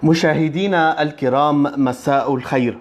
مشاهدينا الكرام، مساء الخير.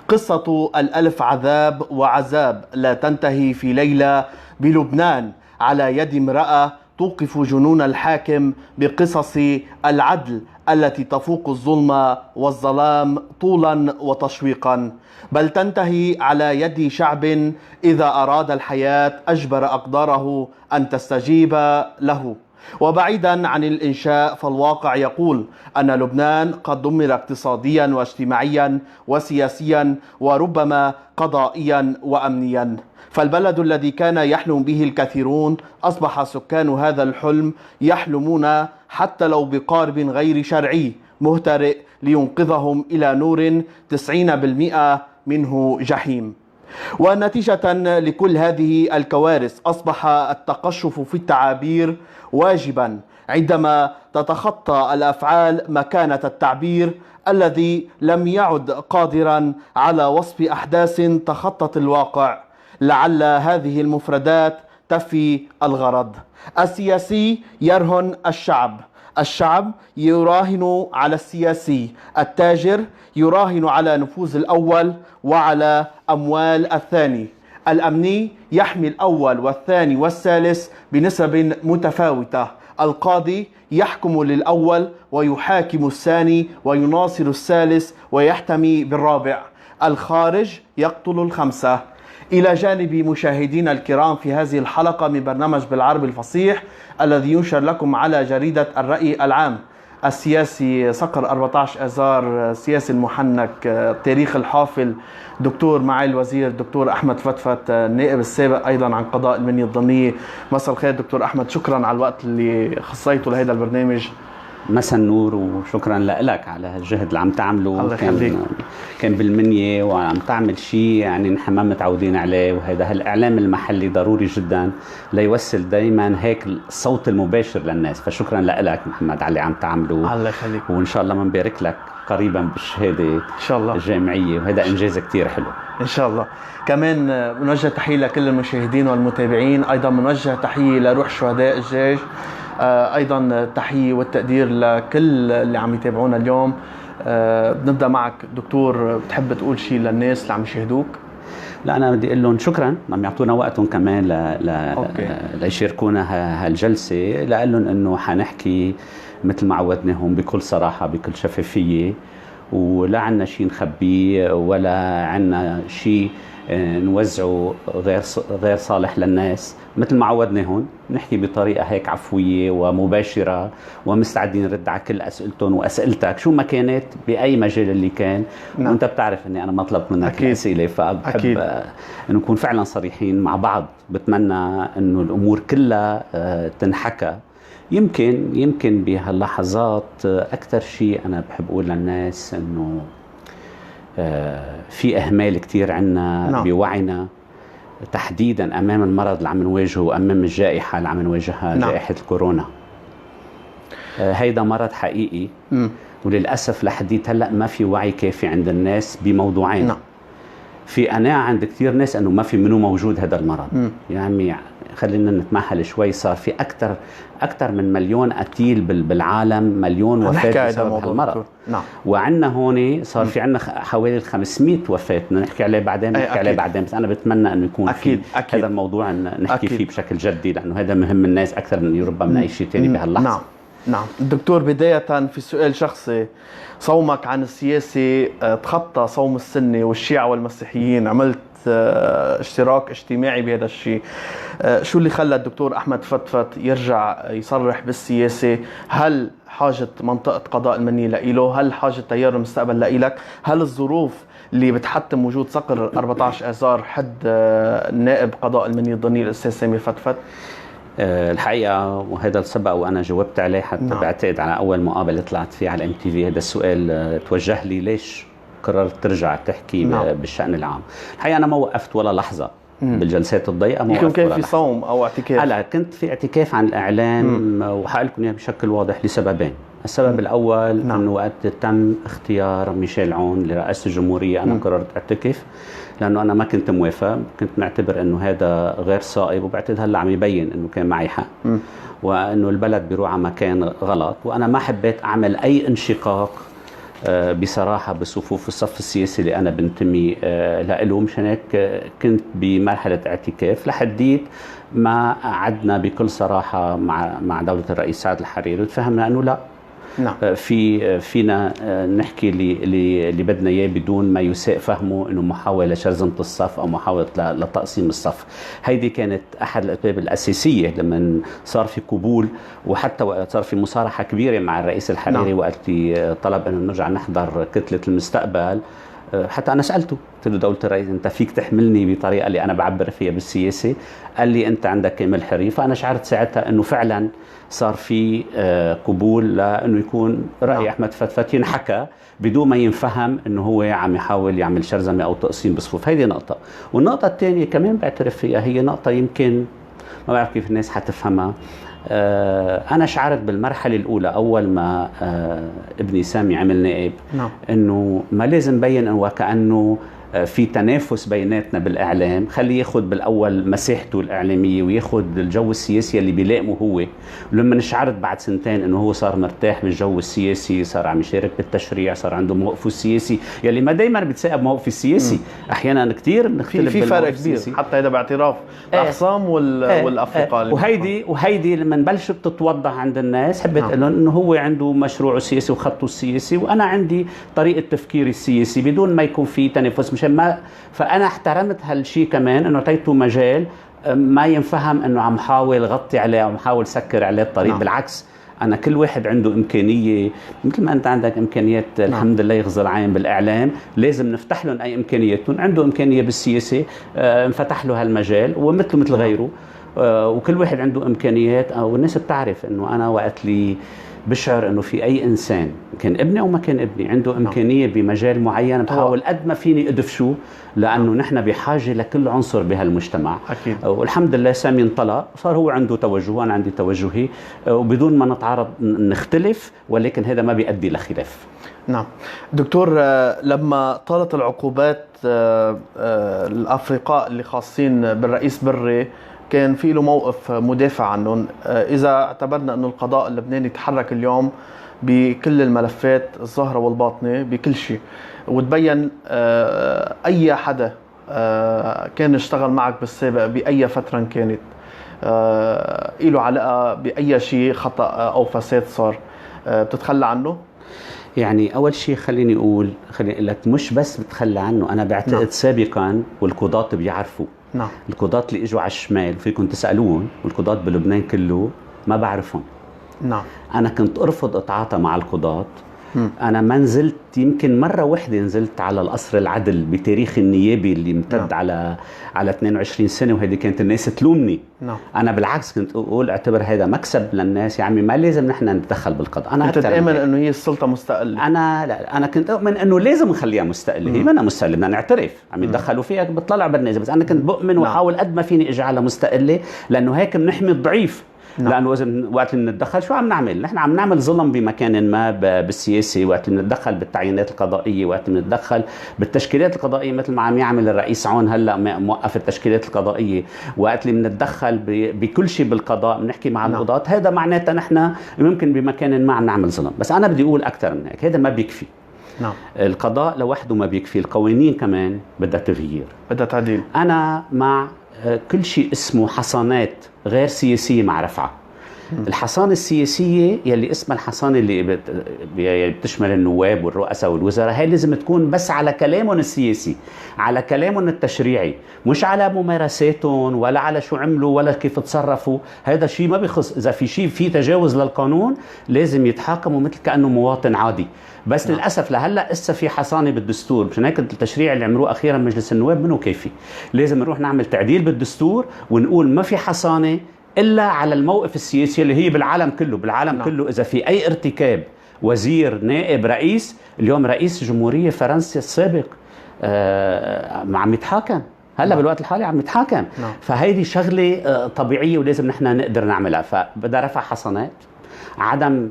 قصة الألف عذاب وعذاب لا تنتهي في ليلة بلبنان على يد امرأة توقف جنون الحاكم بقصص العدل التي تفوق الظلم والظلام طولا وتشويقا، بل تنتهي على يد شعب إذا أراد الحياة أجبر أقداره أن تستجيب له. وبعيدا عن الإنشاء، فالواقع يقول أن لبنان قد دمر اقتصاديا واجتماعيا وسياسيا وربما قضائيا وأمنيا. فالبلد الذي كان يحلم به الكثيرون أصبح سكان هذا الحلم يحلمون حتى لو بقارب غير شرعي مهترئ لينقذهم إلى نور 90% منه جحيم. ونتيجة لكل هذه الكوارث أصبح التقشف في التعابير واجبا عندما تتخطى الأفعال مكانة التعبير الذي لم يعد قادرا على وصف أحداث تخطت الواقع. لعل هذه المفردات تفي الغرض. السياسي يرهن الشعب، الشعب يراهن على السياسي، التاجر يراهن على نفوذ الأول وعلى أموال الثاني، الأمني يحمي الأول والثاني والثالث بنسب متفاوتة، القاضي يحكم للأول ويحاكم الثاني ويناصر الثالث ويحتمي بالرابع، الخارج يقتل الخمسة. إلى جانب مشاهدينا الكرام في هذه الحلقة من برنامج بالعربي الفصيح الذي ينشر لكم على جريدة الرأي العام، السياسي صقر 14 آذار، السياسي المحنك، التاريخ الحافل، دكتور معالي الوزير دكتور أحمد فتفت، النائب السابق أيضا عن قضاء المنيا الضمنية. مساء الخير دكتور أحمد، شكرا على الوقت اللي خصيته لهذا البرنامج. مساء النور وشكرا لك على هالجهد اللي عم تعمله. الله يخليك. كان بالمنيا وعم تعمل شيء يعني نحن ما متعودين عليه، وهذا هالاعلام المحلي ضروري جدا ليوصل دائما هيك الصوت المباشر للناس. فشكرا لك محمد على اللي عم تعمله. الله يخليك. وان شاء الله بنبارك لك قريبا بالشهاده ان شاء الله الجامعيه، وهذا انجاز كتير حلو ان شاء الله. كمان بنوجه تحيه لكل المشاهدين والمتابعين، ايضا بنوجه تحيه لروح شهداء الجيش، ايضا تحيه والتقدير لكل اللي عم يتابعونا اليوم. بنبدا معك دكتور، بتحب تقول شيء للناس اللي عم يشاهدوك؟ لا، انا بدي اقول لهم شكرا، عم يعطونا وقتهم كمان ليشاركونا هالجلسه، لاقول لهم انه حنحكي مثل ما عودناهم بكل صراحه بكل شفافيه، ولا عنا شيء نخبيه ولا عنا شيء نوزعه غير صالح للناس. مثل ما عودناهم نحكي بطريقة هيك عفوية ومباشرة، ومستعدين نرد على كل أسئلتهم وأسئلتهم شو ما كانت بأي مجال اللي كان. نعم. وانت بتعرف اني انا ما طلبت منك الأسئلة، فبحب انه نكون فعلا صريحين مع بعض. بتمنى انه الامور كلها تنحكى. يمكن بهاللحظات اكثر شيء انا بحب اقول للناس انه في اهمال كتير عنا. نعم. بوعينا تحديدا امام المرض اللي عم نواجهه وامام الجائحه اللي عم نواجهها. نعم. جائحه الكورونا. هيدا مرض حقيقي. وللاسف لحديت هلا ما في وعي كافي عند الناس بموضوعين. نعم. في قناعه عند كتير ناس انه ما في منه موجود هذا المرض. يعني خلينا نتمهل شوي، صار في اكثر من مليون قتيل بالعالم، مليون وفاه بسبب هالمرض. نعم. وعندنا هون صار في عندنا حوالي 500 وفاه، بدنا نحكي عليه بعدين. بس انا بتمنى انه يكون أكيد. هذا الموضوع نحكي فيه بشكل جدي، لانه هذا مهم الناس اكثر من ربما من اي شيء ثاني بهاللحظه. نعم. دكتور، بداية في سؤال شخصي، صومك عن السياسي تخطى صوم السنة والشيعة والمسيحيين، عملت اشتراك اجتماعي بهذا الشيء. شو اللي خلى الدكتور أحمد فتفت يرجع يصرح بالسياسة؟ هل حاجة منطقة قضاء المنيا لإله؟ هل حاجة تيار المستقبل لإلك؟ هل الظروف اللي بتحتم وجود صقر 14 آذار حد نائب قضاء المنيا الضمني الأستاذ سامي فتفت؟ الحقيقة وهذا السبق وأنا جاوبت عليه حتى. نعم. بعتقد على أول مقابلة طلعت فيه على MTV هذا السؤال توجه لي، ليش قررت ترجع تحكي؟ نعم. بالشأن العام. الحقيقة أنا ما وقفت ولا لحظة بالجلسات الضيقة. يمكن كان في صوم أو اعتكاف. هلا كنت في اعتكاف عن الإعلام، وحقول لكم إياها بشكل واضح لسببين. السبب الأول أنه وقت تم اختيار ميشيل عون لرئاسة الجمهورية أنا قررت أعتكف، لأنه أنا ما كنت موافق، كنت معتبر أنه هذا غير صائب، وبعتقد هلا عم يبين أنه كان معي حق. وأنه البلد بيروح على مكان غلط، وأنا ما حبيت أعمل أي انشقاق بصراحة بصفوف الصف السياسي اللي أنا بنتمي له. مشان هيك كنت بمرحلة اعتكاف لحديت ما قعدنا بكل صراحة مع دولة الرئيس سعد الحريري وتفهمنا أنه لا، نعم. فينا نحكي اللي بدنا اياه بدون ما يساء فهمه انه محاوله شرذمه الصف او محاوله لتقسيم الصف. هيدي كانت احد الاسباب الاساسيه لما صار في قبول، وحتى وقت صار في مصارحه كبيره مع الرئيس الحريري. نعم. وقت طلب انه نرجع نحضر كتله المستقبل، حتى انا سالته قلت له دولة الرئيس انت فيك تحملني بطريقه اللي انا بعبر فيها بالسياسه؟ قال لي انت عندك كامل حريه. فانا شعرت ساعتها انه فعلا صار في قبول لانه يكون راي احمد فتفت ينحكى بدون ما ينفهم انه هو عم يحاول يعمل شرذمه او تقسيم بصفوف. هيدي نقطه. والنقطه الثانيه كمان بعترف فيها، هي نقطه يمكن ما بعرف كيف الناس حتفهمها. أنا شعرت بالمرحلة الأولى أول ما ابني سامي عمل نائب إنه ما لازم بين إنه وكأنه في تنافس بيناتنا بالإعلام، خليه ياخد بالأول مساحته الإعلامية وياخد الجو السياسي اللي بيلائمه هو. ولما شعرت بعد سنتين إنه هو صار مرتاح بالجو السياسي، صار عم يشارك بالتشريع، صار عنده موقفه السياسي يلي ما دايما بتساءب موقف السياسي. أحيانا كتير بنختلف في فرق كبير حتى هذا باعتراف الأخصام والأفرقاء. وهيدي لما نبلش بتتوضح عند الناس حبيت أقول لهم إنه هو عنده مشروعه السياسي وخطه السياسي، وأنا عندي طريقة تفكيري السياسي بدون ما يكون في تنافس. مشان ما فأنا احترمت هالشيء كمان، إنه أعطيته مجال ما ينفهم إنه عم حاول غطي عليه أو عم حاول سكر عليه الطريق. بالعكس، أنا كل واحد عنده إمكانية، مثل ما أنت عندك إمكانيات الحمد لله يغزى العين بالإعلام، لازم نفتح لهم أي إمكانياتهم. عنده إمكانية بالسياسة انفتح له هالمجال، ومثله مثل غيره. وكل واحد عنده إمكانيات. والناس بتعرف إنه أنا وقت لي بشعر انه في اي انسان كان ابني او ما كان ابني عنده امكانيه بمجال معين، بحاول قد ما فيني ادفشه، لانه نحن بحاجه لكل عنصر بهالمجتمع. اكيد. والحمد لله سامي انطلق، صار هو عنده توجه وانا عندي توجهي، وبدون ما نتعارض نختلف، ولكن هذا ما بيؤدي لخلاف. نعم دكتور، لما طالت العقوبات الافرقاء اللي خاصين بالرئيس بري كان في له موقف مدافع عنهم. إذا اعتبرنا أنه القضاء اللبناني تحرك اليوم بكل الملفات الظاهرة والباطنة بكل شيء، وتبين أي حدا كان اشتغل معك بالسابق بأي فترة كانت له علاقة بأي شيء خطأ أو فساد صار، بتتخلى عنه؟ يعني أول شيء خليني أقول لك مش بس بتخلى عنه، أنا بعتقد سابقا والقضاة بيعرفوا. نعم. القضاة اللي اجوا على الشمال فيكم تسألون، والقضاة بلبنان كله ما بعرفهم. نعم. أنا كنت أرفض أتعاطى مع القضاة. أنا ما نزلت، يمكن مرة واحدة نزلت على القصر العدل بتاريخ النيابي اللي امتد على 22 سنة، وهذه كانت الناس تلومني. أنا بالعكس كنت أقول اعتبر هذا مكسب للناس، يا عمي ما لازم نحن نتدخل بالقضاء. أنا كنت تؤمن إنه هي السلطة مستقلة؟ أنا كنت أؤمن إنه لازم نخليها مستقلة. هي ما مستقلة، بدنا نعترف عم يتدخلوا فيها بتطلع برنامج، بس أنا كنت بؤمن وأحاول قد ما فيني أجعلها مستقلة، لأنه هيك بنحمي الضعيف. لأنه وقت اللي نتدخل شو عم نعمل؟ نحن عم نعمل ظلم بمكان ما بالسياسة، وقت اللي نتدخل بالتعيينات القضائية، وقت اللي نتدخل بالتشكيلات القضائية مثل ما عم يعمل الرئيس عون هلا موقف التشكيلات القضائية، وقت اللي بنتدخل بكل شيء بالقضاء بنحكي مع القضاة، هذا معناته نحن ممكن بمكان ما عم نعمل ظلم. بس أنا بدي أقول أكثر من هيك، هذا ما بيكفي. نعم. القضاء لوحده ما بيكفي، القوانين كمان بدها تغيير، بدها تعديل. أنا مع كل شيء اسمه حصانات غير سياسية مع رفعة. الحصانة السياسية يلي اسمها الحصانة اللي بتشمل النواب والرؤساء والوزراء، هي لازم تكون بس على كلامهم السياسي، على كلامهم التشريعي، مش على ممارساتهم ولا على شو عملوا ولا كيف تصرفوا. هذا شيء ما بيخص. إذا في شيء في تجاوز للقانون لازم يتحاكموا مثل كأنه مواطن عادي. بس للأسف لهلا لسه في حصانة بالدستور. مشان هيك التشريع اللي عملوه أخيرا مجلس النواب منه كيفي. لازم نروح نعمل تعديل بالدستور ونقول ما في حصانة إلا على الموقف السياسي اللي هي بالعالم كله. كله إذا في أي ارتكاب وزير نائب رئيس، اليوم رئيس جمهورية فرنسا السابق عم يتحاكم هلا بالوقت الحالي عم يتحاكم. فهيدي شغلة طبيعية ولازم نحن نقدر نعملها. فبدأ رفع حصانات، عدم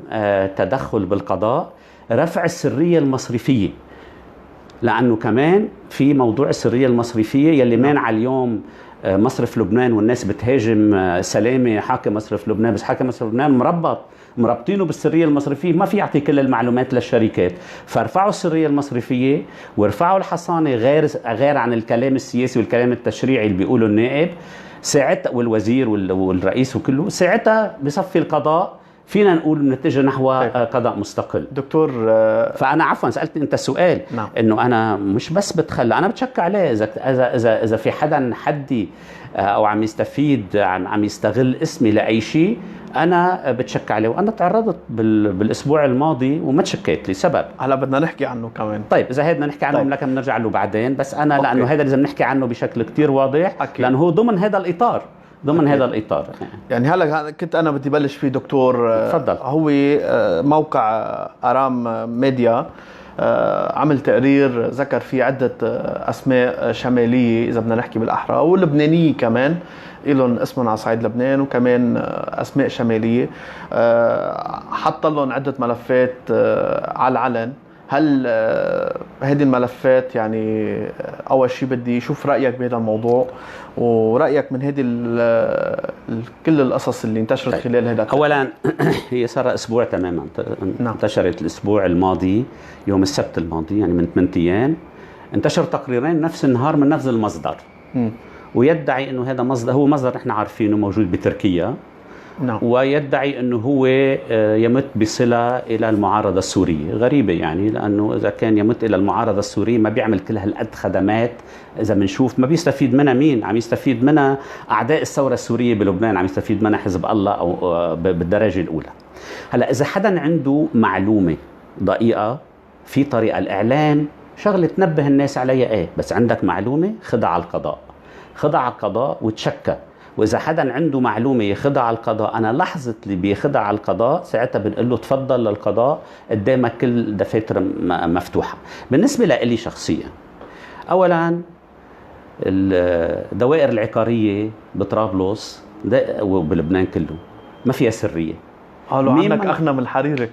تدخل بالقضاء، رفع السرية المصرفية. لانه كمان في موضوع السريه المصرفيه يلي مانع اليوم مصرف لبنان، والناس بتهاجم سلامه حاكم مصرف لبنان، بس حاكم مصرف لبنان مربطينه بالسريه المصرفيه، ما في يعطي كل المعلومات للشركات. فارفعوا السريه المصرفيه وارفعوا الحصانه غير عن الكلام السياسي والكلام التشريعي اللي بيقوله النائب ساعتها والوزير والرئيس وكله، ساعتها بصفي القضاء فينا نقول بنتجه نحو قضاء مستقل. دكتور فانا عفوا سالتني انت السؤال، نعم. انه انا مش بس بتخلى، انا بتشكى عليه اذا في حدا حدي او عم يستفيد، عم يستغل اسمي لاي شيء، انا بتشكى عليه. وانا تعرضت بالاسبوع الماضي وما تشكيت لسبب هلا بدنا نحكي عنه كمان. طيب اذا هيدا نحكي عنه لكن بنرجع له بعدين، بس انا لانه هذا لازم نحكي عنه بشكل كتير واضح لانه هو ضمن هذا الاطار، هذا الاطار. يعني هلا كنت انا بدي بلش فيه دكتور. تفضل. هو موقع ارام ميديا عمل تقرير ذكر فيه عده اسماء شماليه اذا بدنا نحكي بالاحرى، ولبنانيه كمان إلهم اسمهم على صعيد لبنان، وكمان اسماء شماليه. حط لهم عده ملفات على العلن. هل هذه الملفات، يعني اول شيء بدي اشوف رايك بهذا الموضوع ورايك من هذه كل القصص اللي انتشرت خلال هذا اولا هي صار اسبوع تماما. نعم. انتشرت الاسبوع الماضي يوم السبت الماضي، يعني من 8 ايام انتشر تقريرين نفس النهار من نفس المصدر. ويدعي انه هذا مصدر، هو مصدر نحن عارفينه موجود بتركيا. نعم. ويدعي انه هو يمت بصله الى المعارضه السوريه. غريبه يعني، لانه اذا كان يمت الى المعارضه السوريه ما بيعمل كل هالقد خدمات. اذا بنشوف ما بيستفيد منها مين؟ عم يستفيد منها اعداء الثوره السوريه بلبنان، عم يستفيد منها حزب الله او بالدرجه الاولى. هلا اذا حدا عنده معلومه دقيقه في طريقه، الاعلام شغله تنبه الناس عليها بس عندك معلومه خدها على القضاء، خدها على القضاء وتشكى. وإذا حدا عنده معلومة يخدع على القضاء، أنا لحظة اللي بيخدع على القضاء ساعتها بنقول له تفضل للقضاء، قدامك كل دفاتر مفتوحة. بالنسبة لي شخصيا، أولا الدوائر العقارية بطرابلس وبلبنان كله ما فيها سرية. قالوا عنك أغنى من الحريري.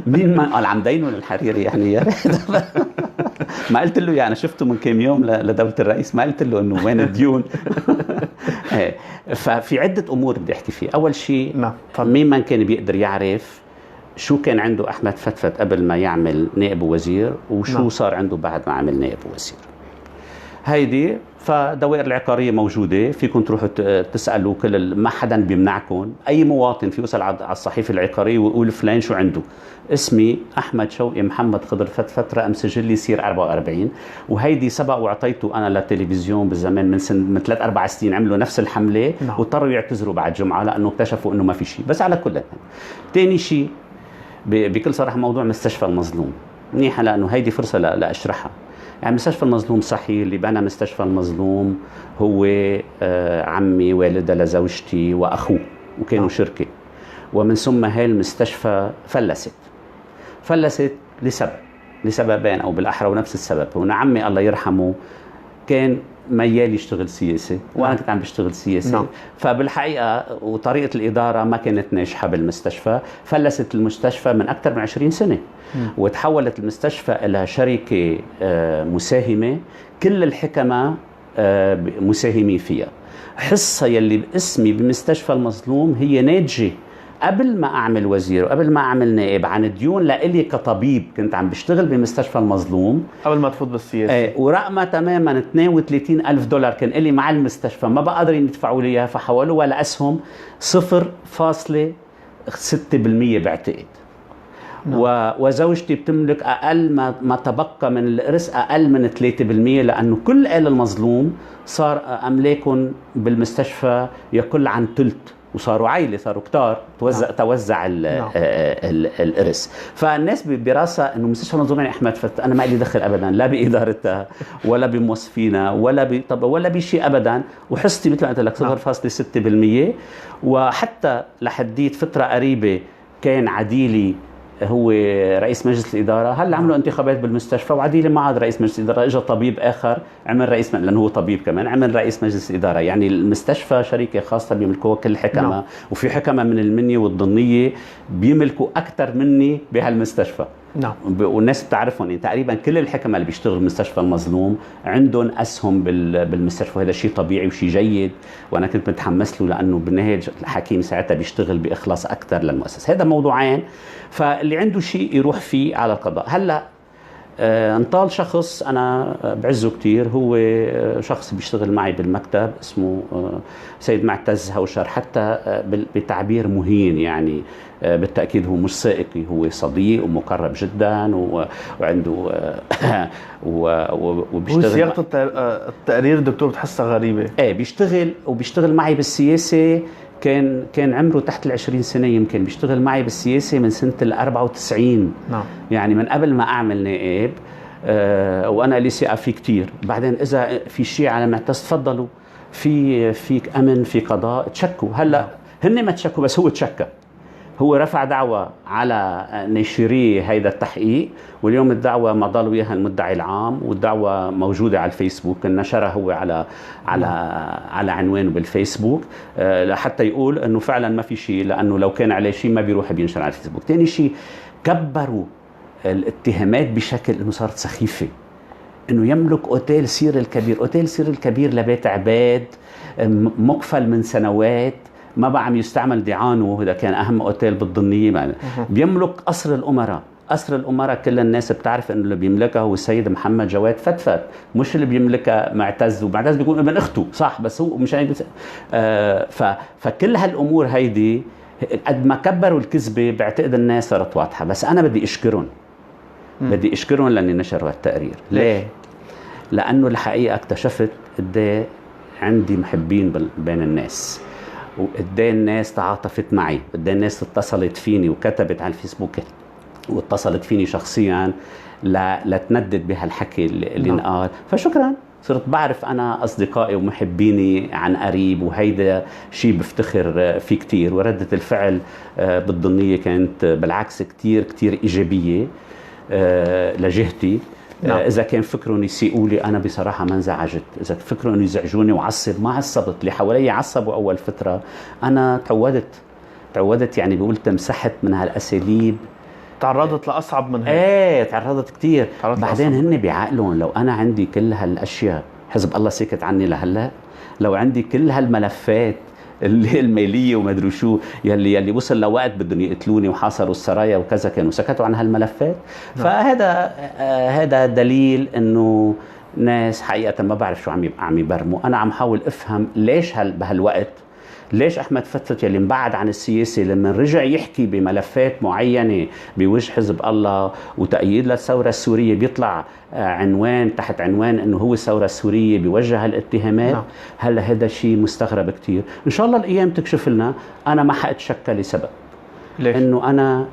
مين ما قال عم دينه للحريري يعني يا ما قلت له يعني شفته من كم يوم لدولة الرئيس، ما قلت له انه وين الديون. ففي عدة امور بدي احكي فيها. اول شيء مين ما كان بيقدر يعرف شو كان عنده احمد فتفت قبل ما يعمل نائب وزير، وشو صار عنده بعد ما عمل نائب وزير. هيدي فدوائر العقارية موجودة، فيكم تروحوا تسألوا ما حدا بيمنعكم. أي مواطن في يوصل على الصحيفة العقارية ويقول فلان شو عنده، اسمي أحمد شوقي محمد خضر فتفت، رقم سجلي يصير 44. وهيدي سبق وعطيته أنا للتلفزيون بالزمان من 3-4 سنين، عملوا نفس الحملة واضطروا يعتذروا بعد جمعة لأنه اكتشفوا أنه ما في شيء. بس على كل تاني شيء بكل صراحة، موضوع مستشفى المظلوم منيحة، لأنه هيدي فرصة لأشرحها. يعني مستشفى المظلوم صحي، اللي بنى مستشفى المظلوم هو عمي والدة لزوجتي وأخوه، وكانوا شركة. ومن ثم هاي المستشفى فلست لسببين أو بالأحرى ونفس السبب. هو عمي الله يرحمه كان ميال يشتغل سياسي، وأنا كنت عم بشتغل سياسي. فبالحقيقة وطريقة الإدارة ما كانت ناجحة بالمستشفى، فلست المستشفى من أكثر من 20 سنة. وتحولت المستشفى إلى شركة مساهمة، كل الحكمة مساهمين فيها. حصة يلي باسمي بمستشفى المظلوم هي ناتجة قبل ما أعمل وزير وقبل ما أعمل نائب عن ديون لإلي كطبيب كنت عم بشتغل بمستشفى المظلوم قبل ما تفوت بالسياسة. ورقمها تماما 32,000 دولار كان إلي مع المستشفى، ما بقى قادرين يدفعوا لي إياها، فحولوها لأسهم 0.6% بعتقد. وزوجتي بتملك أقل ما تبقى من الإرث أقل من 3%، لأنه كل آل المظلوم صار أملاكهم بالمستشفى يقل عن ثلث، وصاروا عائلة، صاروا كتار، توزع الإرث. فالناس براسها إنه مستشفى المظلوم يعني أحمد فتفت، أنا ما لي دخل أبدا لا بإدارتها ولا بموظفينها ولا بشيء أبدا. وحصتي مثل ما قلت لك 0.6%. وحتى لحديت فترة قريبة كان عديلي هو رئيس مجلس الإدارة. هل عملوا انتخابات بالمستشفى وعديلي ما عاد رئيس مجلس الإدارة، اجى طبيب آخر عمل رئيس، لأنه هو طبيب كمان، عمل رئيس مجلس الإدارة. يعني المستشفى شركة خاصة بيملكوها كل حكمة. وفي حكمة من المنيا والضنية بيملكوا أكثر مني بهالمستشفى. نعم. والناس بتعرفهم يعني تقريبا كل الحكمة اللي بيشتغلوا بمستشفى المظلوم عندهم أسهم بالمستشفى، وهذا شيء طبيعي وشيء جيد، وأنا كنت متحمس له لأنه بالنهاية الحكيم ساعتها بيشتغل بإخلاص أكثر للمؤسسة. هذا موضوعين، فاللي عنده شيء يروح فيه على القضاء. هلأ انطال شخص أنا بعزه كتير، هو شخص بيشتغل معي بالمكتب اسمه سيد معتز هوشر، حتى بتعبير مهين يعني بالتأكيد هو مش سائقي، هو صديق ومقرب جدا وعنده وبيشتغل. صياغة التقرير دكتور بتحسها غريبة. ايه بيشتغل معي بالسياسة، كان عمره تحت 20 سنة، يمكن بيشتغل معي بالسياسة من سنة 94. نعم. يعني من قبل ما أعمل نائب، وأنا لي ثقة فيه كتير. بعدين إذا في شيء على معتز تفضلوا، في أمن، في قضاء، تشكوا. هلأ هن ما تشكوا، بس هو تشكى. هو رفع دعوة على ناشري هيدا التحقيق، واليوم الدعوة ما ضل وياها المدعي العام، والدعوة موجودة على الفيسبوك، نشرها هو على عنوانه بالفيسبوك لحتى يقول انه فعلا ما في شيء، لانه لو كان عليه شيء ما بيروح بينشر على الفيسبوك. ثاني شيء كبروا الاتهامات بشكل انه صارت سخيفة، انه يملك اوتيل سير الكبير. اوتيل سير الكبير لبيت عباد مقفل من سنوات، ما بقى عم يستعمل دعانه، هذا كان أهم أوتيل بالضنية. بيملك قصر الأمراء. قصر الأمراء كل الناس بتعرف إنه اللي بيملكها هو السيد محمد جواد فتفت، مش اللي بيملكها معتز. ومعتز بيكون ابن أخته صح، بس هو مش فكل هالأمور هيدي قد ما كبروا الكذبة بعتقد الناس صارت واضحة. بس أنا بدي أشكرهم لأني نشروا التقرير. ليه؟ لأنه الحقيقة اكتشفت قد عندي محبين بين الناس، وقد الناس تعاطفت معي، قد الناس اتصلت فيني وكتبت على الفيسبوك واتصلت فيني شخصيا لتندد بهالحكي اللي انقال. فشكرا، صرت بعرف أنا أصدقائي ومحبيني عن قريب، وهيدا شيء بفتخر فيه كتير. وردة الفعل بالضنية كانت بالعكس كتير إيجابية لجهتي. إذا كان فكرهم يسيئوا لي أنا بصراحة ما انزعجت، إذا فكرهم يزعجوني وعصب ما عصبت. اللي حوالي عصبوا أول فترة، أنا تعودت يعني بقول تمسحت من هالأساليب. تعرضت لأصعب من هيك. تعرضت كتير. بعدين هن بيعقلون لو أنا عندي كل هالأشياء، حزب الله سكت عني لهلا، لو عندي كل هالملفات اللي المالية وما ادري شو يلي وصل لوقت بدهم يقتلوني وحاصروا السرايا وكذا، كانوا سكتوا عن هالملفات. فهذا دليل انه ناس حقيقة ما بعرف شو عم يبرموا. انا عم حاول افهم ليش بهالوقت ليش أحمد فتفت يلي مبعد عن السياسة لما رجع يحكي بملفات معينة بوجه حزب الله وتأييد للثورة السورية بيطلع عنوان تحت عنوان أنه هو الثورة السورية بيوجه الاتهامات. هلا هذا شيء مستغرب كتير. إن شاء الله الأيام تكشف لنا. أنا ما حأتشكى لسبب ليش؟ أنه أنا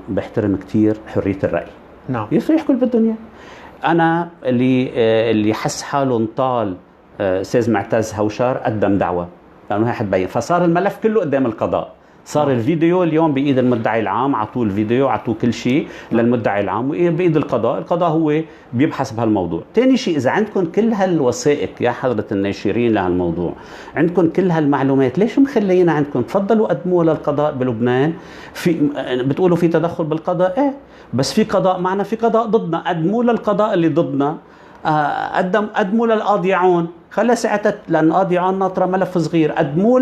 بحترم كتير حرية الرأي. نعم. يحكوا اللي بدهم. أنا اللي حس حاله انطال أستاذ معتز هوشار قدم دعوة لأنه هي حتبين، فصار الملف كله قدام القضاء. صار الفيديو اليوم بإيد المدعي العام، عطوه الفيديو، عطوه كل شيء للمدعي العام، وبإيد القضاء هو بيبحث بهالموضوع. تاني شيء، إذا عندكم كل هالوثائق يا حضرة الناشرين لهالموضوع، عندكم كل هالمعلومات، ليش مخلينا عندكم؟ تفضلوا قدموها للقضاء بلبنان. بتقولوا في تدخل بالقضاء، بس في قضاء معنا، في قضاء ضدنا. قدموا للقضاء اللي ضدنا، قدموا للقاضي عون، خلى ساعتها لأن قاضي عون ناطرة ملف صغير. قدموا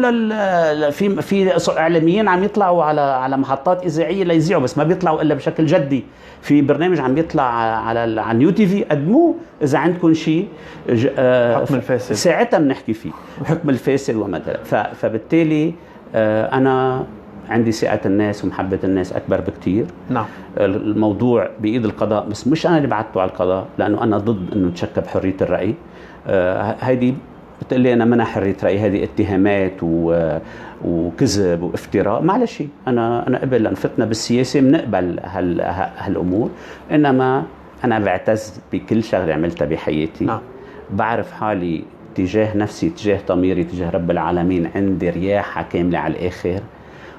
في إعلاميين عم يطلعوا على محطات إذاعية ليذيعوا، بس ما بيطلعوا إلا بشكل جدي. في برنامج عم يطلع على نيو تي في، قدموه. إذا عندكم شيء حكم الفاسد ساعتها بنحكي فيه، حكم الفاسد وما فبالتالي أنا عندي ثقة الناس ومحبة الناس أكبر بكتير. نعم. الموضوع بإيد القضاء، بس مش أنا اللي بعته على القضاء، لأنه أنا ضد أنه تشكى بحرية الرأي. هيدي بتقول لي أنا منع حرية رأي، هذه اتهامات وكذب وافتراء. معلش أنا قبل أن فتنا بالسياسة بنقبل هالأمور، إنما أنا بعتز بكل شغلة عملتها بحياتي. نعم. بعرف حالي تجاه نفسي، تجاه ضميري، تجاه رب العالمين عندي رياحة كاملة على الآخر،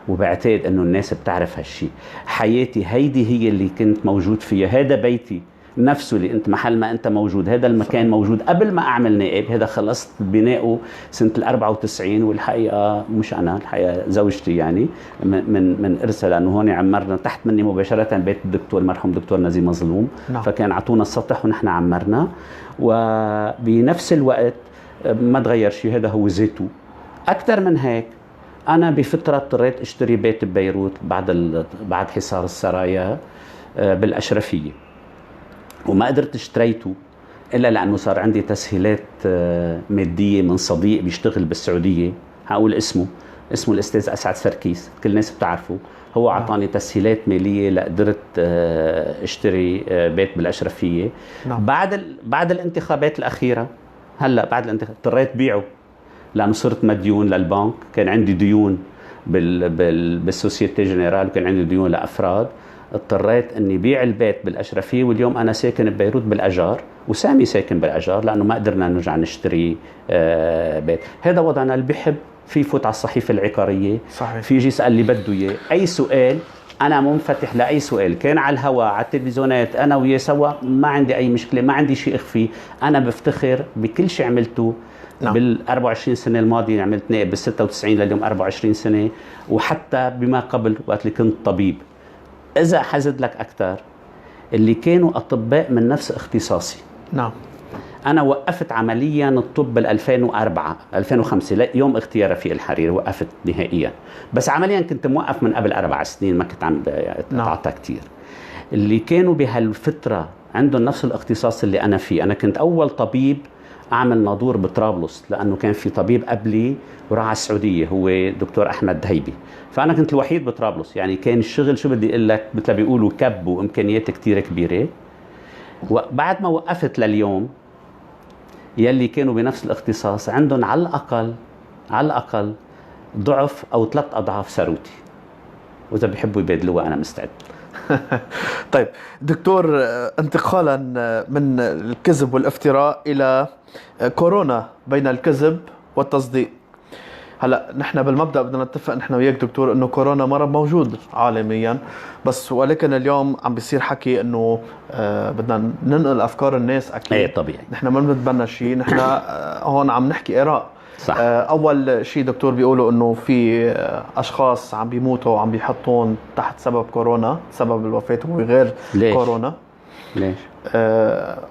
وبعتقد انه الناس بتعرف هالشي. حياتي هيدي هي اللي كنت موجود فيها، هذا بيتي، نفسه اللي انت محل ما انت موجود، هذا المكان صح. موجود قبل ما اعمل نائب. هذا خلصت بنائه سنه 94، والحقيقه مش انا، الحقيقه زوجتي يعني من ارثها، لانه هون عمرنا تحت مني مباشره بيت الدكتور المرحوم دكتور نزيه مظلوم. نعم. فكان عطونا السطح ونحن عمرنا، وبنفس الوقت ما تغير شيء، هذا هو زيته. اكثر من هيك، انا بفتره اضطريت اشتري بيت ببيروت بعد حصار السرايا بالاشرفيه، وما قدرت اشتريته إلا لأنه صار عندي تسهيلات مادية من صديق بيشتغل بالسعودية، هقول اسمه الأستاذ أسعد سركيس، كل الناس بتعرفه. هو أعطاني تسهيلات مالية لقدرت اشتري بيت بالأشرفية. نعم. بعد الانتخابات الأخيرة، هلأ بعد الانتخابات اضطريت بيعه لأنه صرت مديون للبنك. كان عندي ديون بالسوسيتي جنرال، وكان عندي ديون لأفراد. اضطريت اني بيع البيت بالاشرفيه، واليوم انا ساكن ببيروت بالاجار، وسامي ساكن بالاجار، لانه ما قدرنا نرجع نشتري بيت. هذا وضعنا. اللي بيحب في يفوت على الصحيفه العقاريه، صحيح. في يجي يسال اللي بده اياه اي سؤال، انا منفتح لاي سؤال، كان على الهواء على التلفزيونات، انا وياه سوا، ما عندي اي مشكله، ما عندي شيء اخفيه. انا بفتخر بكل شيء عملته. نعم. بال 24 سنه الماضيه عملت نائب، بال 96 لليوم 24 سنه، وحتى بما قبل وقت اللي كنت طبيب. إذا حزد لك أكثر، اللي كانوا أطباء من نفس اختصاصي. نعم. أنا وقفت عمليا الطب بال 2005 يوم اغتيال رفيق الحريري، وقفت نهائيا. بس عمليا كنت موقف من قبل 4 سنين، ما كنت عم أتعطى كتير. اللي كانوا بهالفترة عندهم نفس الاختصاص اللي أنا فيه. أنا كنت أول طبيب أعمل ناظور بطرابلس، لأنه كان في طبيب قبلي وراح على السعودية، هو دكتور أحمد دهيبي. فأنا كنت الوحيد بطرابلس، يعني كان الشغل شو بدي أقول لك، مثل بيقولوا كب، وإمكانيات كتير كبيرة. وبعد ما وقفت لليوم، يلي كانوا بنفس الاختصاص عندهم على الأقل ضعف أو 3 أضعاف ثروتي، وإذا بيحبوا يبادلوها أنا مستعد. طيب دكتور، انتقالا من الكذب والافتراء إلى كورونا، بين الكذب والتصديق. هلا نحن بالمبدأ بدنا نتفق نحن وياك دكتور انه كورونا مرض موجود عالميا، بس ولكن اليوم عم بيصير حكي انه بدنا ننقل افكار الناس. اكيد ايه طبيعي، نحن ما بنتبنى شيء، نحن هون عم نحكي آراء. صح. اول شيء دكتور بيقولوا انه في اشخاص عم بيموتوا وعم بيحطون تحت سبب كورونا، سبب الوفاة هو غير ليش؟ كورونا. ليش؟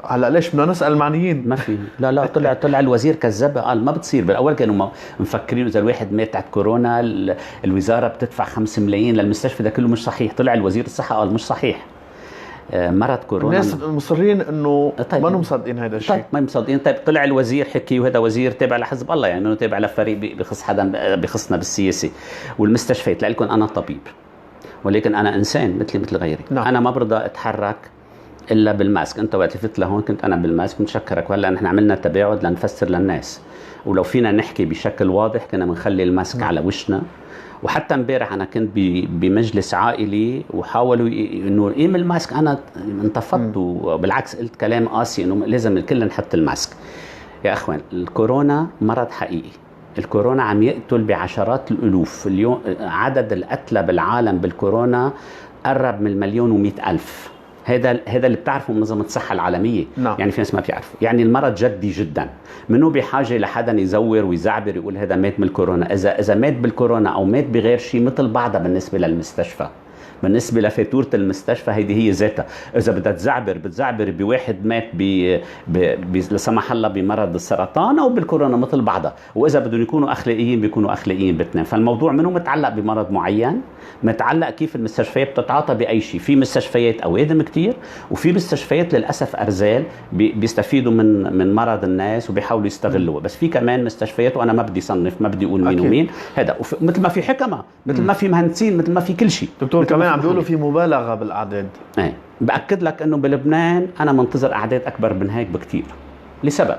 هلا ليش بدنا نسال المعنيين؟ ما في، لا طلع الوزير كذاب، قال ما بتصير. بالاول كانوا مفكرين اذا الواحد مات تحت كورونا الوزاره بتدفع 5 ملايين للمستشفى، ده كله مش صحيح. طلع الوزير الصحه قال مش صحيح، مرض كورونا. الناس مصرين انه طيب. ما مصدقين هذا الشيء. طيب ما مصدقين. طيب طلع الوزير حكي، وهذا وزير تابع لحزب الله، يعني انه تابع لفريق بخص حدا بخصنا بالسياسه. والمستشفيات لكم انا طبيب، ولكن انا انسان مثل غيري. نعم. انا ما برضى اتحرك الا بالماسك. انت وقت فت لهون كنت انا بالماسك، متشكرك. وهلا نحن عملنا تباعد لنفسر للناس، ولو فينا نحكي بشكل واضح كنا بنخلي الماسك على وشنا. وحتى امبارح انا كنت بمجلس عائلي وحاولوا انه قيم الماسك، انا انتفضت وبالعكس قلت كلام قاسي انه لازم الكل نحط الماسك. يا اخوان، الكورونا مرض حقيقي. الكورونا عم يقتل بعشرات الالوف. اليوم عدد القتلى بالعالم بالكورونا قرب من 1,100,000. هذا اللي بتعرفه منظمة الصحة العالمية. نعم. يعني في ناس ما بيعرفوا. يعني المرض جدي جدا، منه بحاجة لحدا يزور ويزعبر يقول هذا مات من الكورونا. إذا مات بالكورونا أو مات بغير شيء مثل بعضها بالنسبة للمستشفى، بالنسبة لفاتورة المستشفى هيدي هي ذاتها. إذا بدها بتزعبر بواحد مات لا سمح الله بمرض السرطان أو بالكورونا مثل بعضها. وإذا بدهم يكونوا أخلاقيين بيكونوا أخلاقيين باثنين. فالموضوع منه متعلق بمرض معين، متعلق كيف المستشفيات بتتعاطى بأي شيء. في مستشفيات أوادم كتير، وفي مستشفيات للأسف أرزال بيستفيدوا من مرض الناس وبيحاولوا يستغلوه. بس في كمان مستشفيات، وأنا ما بدي صنف، ما بدي أقول مين ومين، هذا مثل ما في حكمة، مثل ما في مهندسين، مثل ما في كل شيء. دكتور كمان عم بيقولوا في مبالغة بالأعداد. ايه، بأكد لك انه بلبنان انا منتظر اعداد اكبر من هيك بكتير، لسبب.